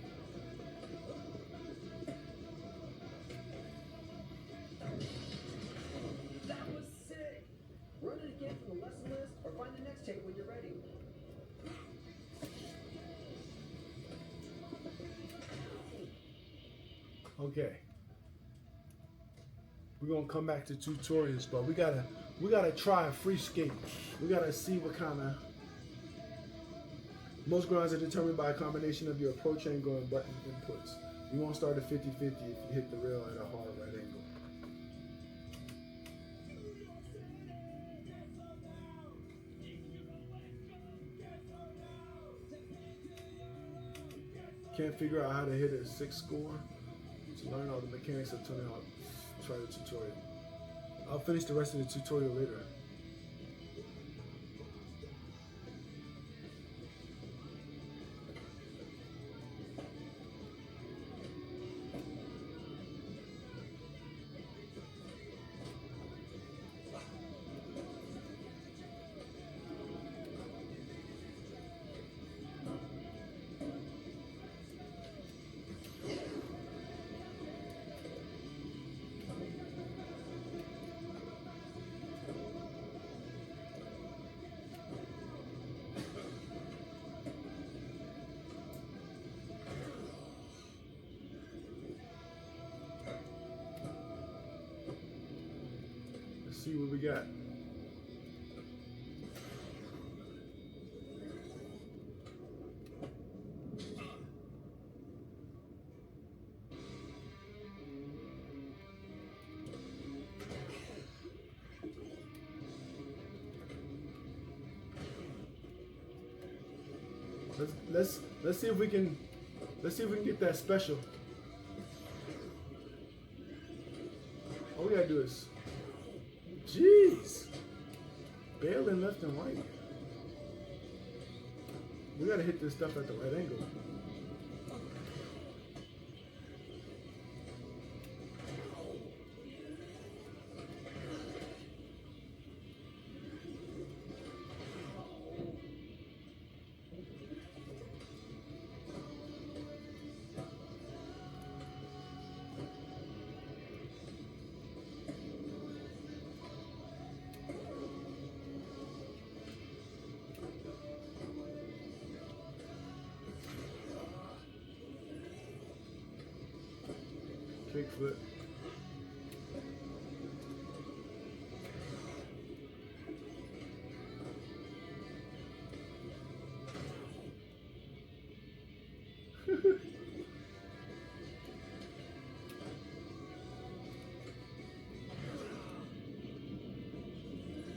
That was sick! Run it again from the lesson list or find the next tape when you're ready. Okay. We're gonna come back to tutorials, but we gotta try a free skate. We gotta see what kind of. Most grinds are determined by a combination of your approach angle and button inputs. You won't start at 50-50 if you hit the rail at a hard right angle. Can't figure out how to hit a 6 score? To learn all the mechanics of tuning out, try the tutorial. I'll finish the rest of the tutorial later. See what we got. Let's see if we can get that special. All we gotta do is, jeez, bailing left and right. We gotta hit this stuff at the right angle. Kickflip.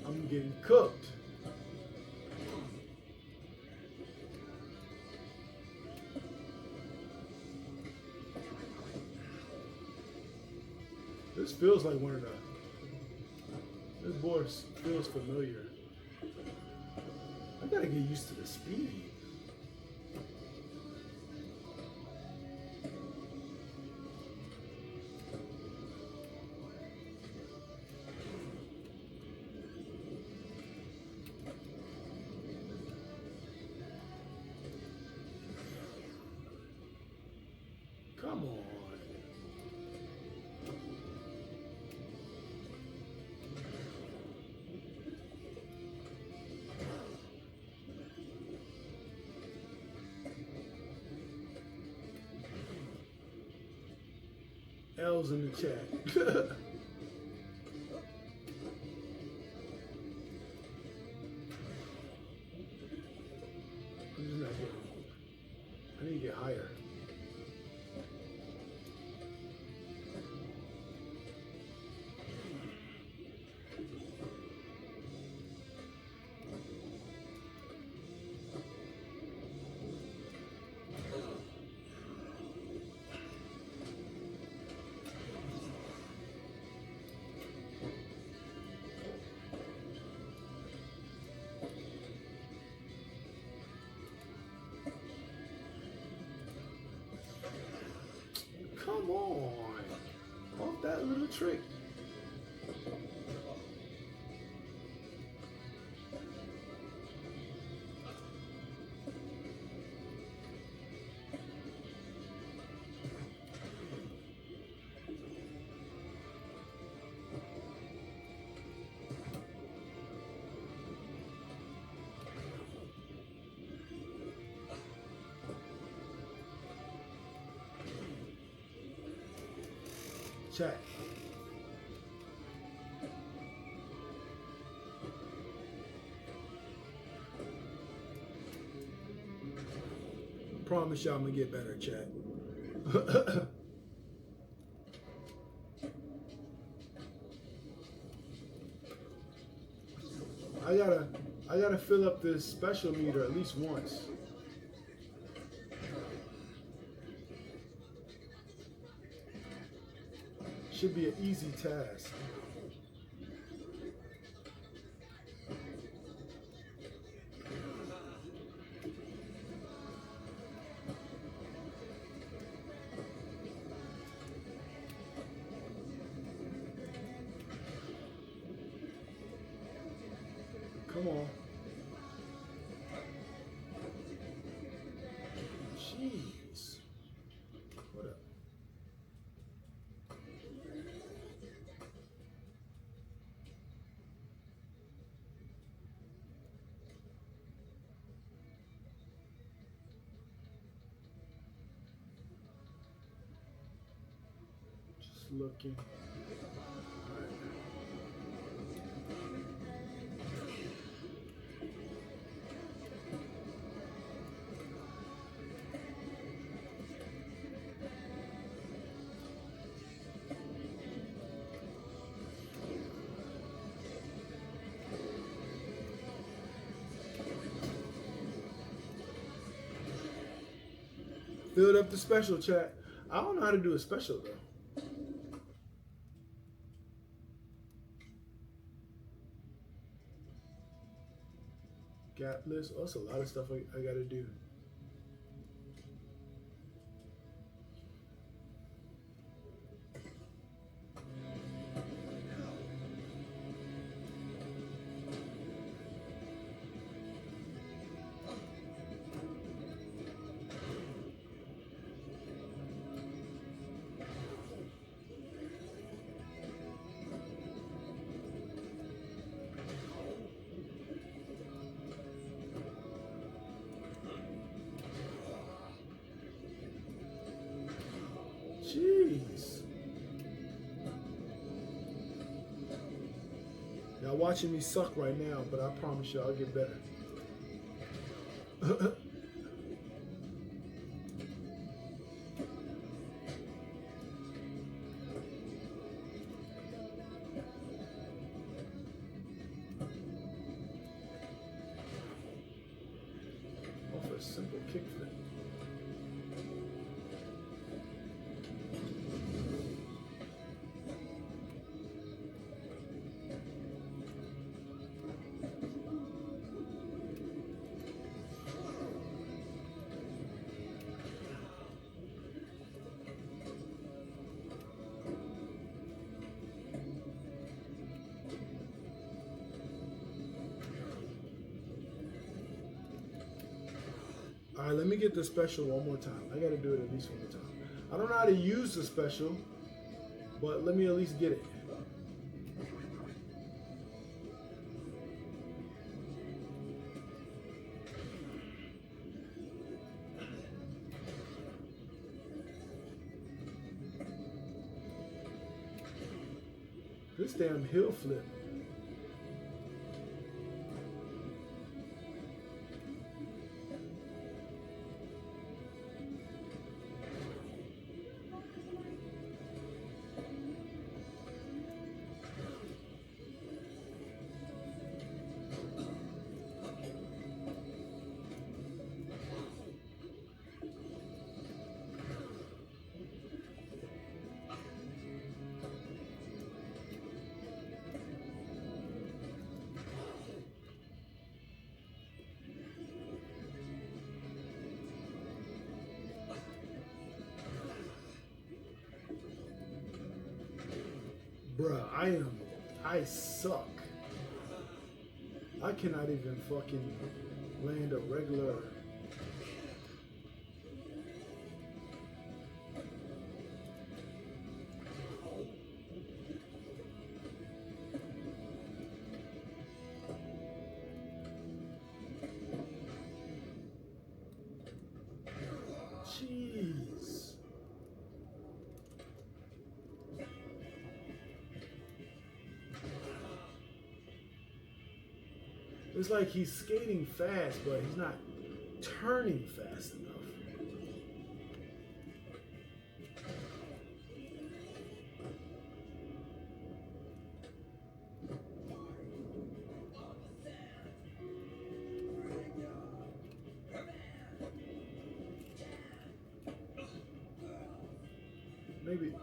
I'm getting cooked. This feels like one of the. This board feels familiar. I gotta get used to the speed. Come on. L's in the chat. I'm just not getting. I need to get higher. Come on. Off that little trick. Chat. Promise y'all I'm gonna get better, chat. I gotta fill up this special meter at least once. Should be an easy task. Come on. Jeez. What up? Just looking. Filled up the special, chat. I don't know how to do a special though. Gap list. Oh, that's a lot of stuff I gotta do. Jeez. Y'all watching me suck right now, but I promise you I'll get better. Off a simple kickflip. All right, let me get the special one more time. I got to do it at least one more time. I don't know how to use the special, but let me at least get it. This damn hill flip. Bruh, I suck. I cannot even fucking land a regular. Jeez. It's like he's skating fast, but he's not turning fast enough. Maybe.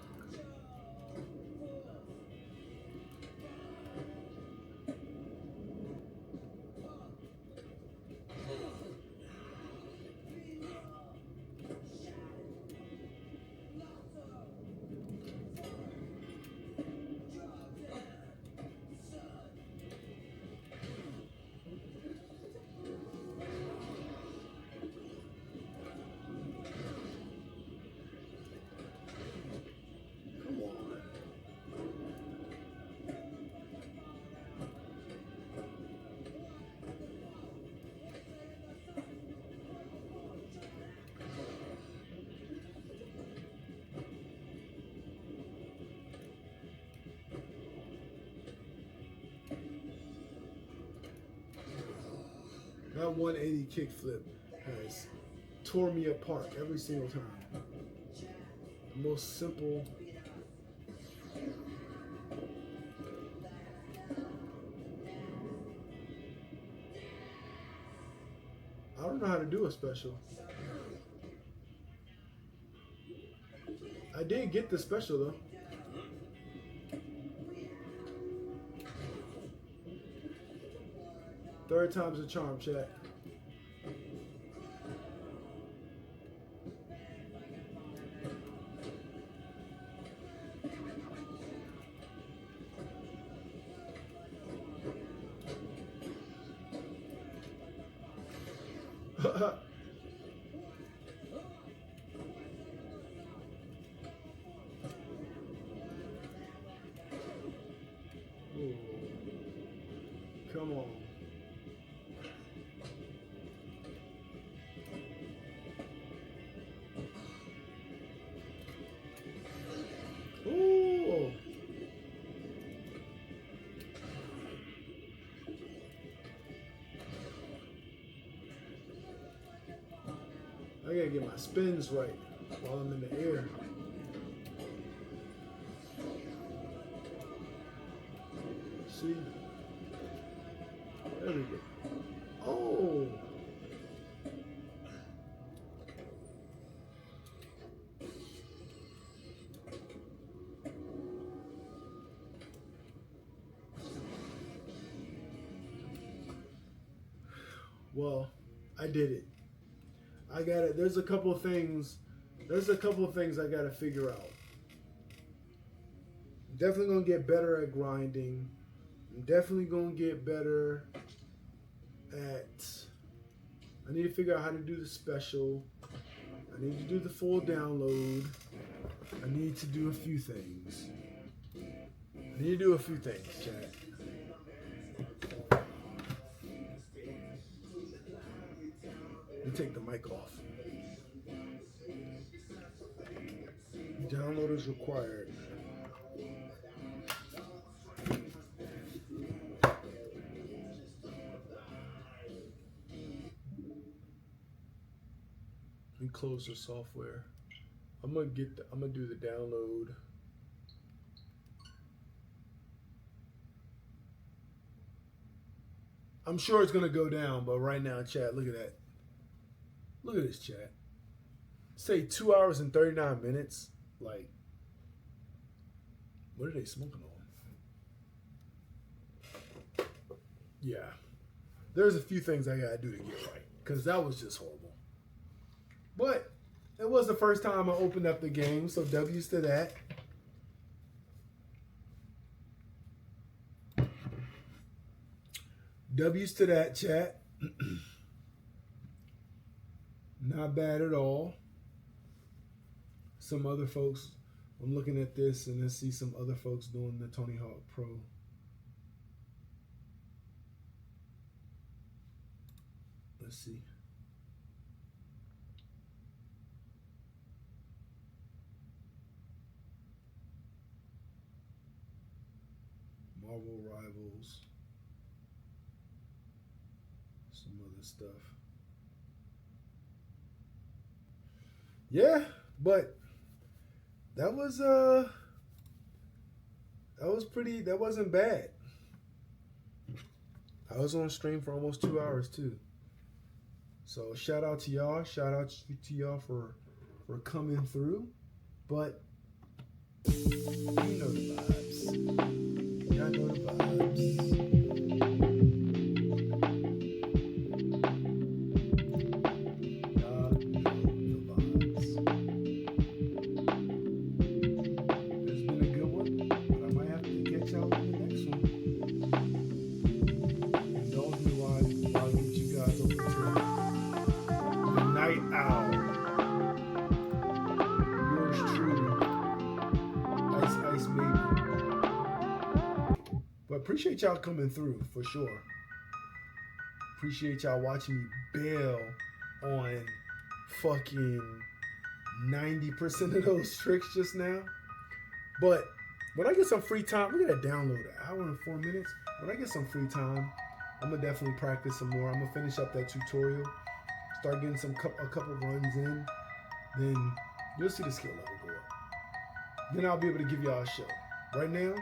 That 180 kickflip has tore me apart every single time. The most simple. I don't know how to do a special. I did get the special though. Third time's a charm, chat. Ooh. Come on. Ooh. I gotta get my spins right while I'm in the air. See? There we go. Oh! Well, I did it. I got it. There's a couple of things I got to figure out. I'm definitely going to get better at grinding. I'm definitely going to get better at I need to figure out how to do the special. I need to do the full download. I need to do a few things. Chat. Let me take the mic off. Download is required. Let me close the software. I'm gonna do the download. I'm sure it's gonna go down, but right now, chat, look at that. Look at this, chat. Say 2 hours and 39 minutes. Like, what are they smoking on? Yeah. There's a few things I gotta do to get right, because that was just horrible. But it was the first time I opened up the game, so W's to that. W's to that, chat. Not bad at all. Some other folks, I'm looking at this and I see some other folks doing the Tony Hawk Pro. Let's see. Marvel Rivals. Some other stuff. Yeah, but that wasn't bad. I was on stream for almost 2 hours too. So shout out to y'all. Shout out to y'all for coming through. But you know the vibes. Y'all know the vibes. Appreciate y'all coming through for sure. Appreciate y'all watching me bail on fucking 90% of those tricks just now. But when I get some free time, look at that download, an hour and 4 minutes. When I get some free time, I'm gonna definitely practice some more. I'm gonna finish up that tutorial, start getting a couple runs in. Then you'll see the skill level go up. Then I'll be able to give y'all a show. Right now,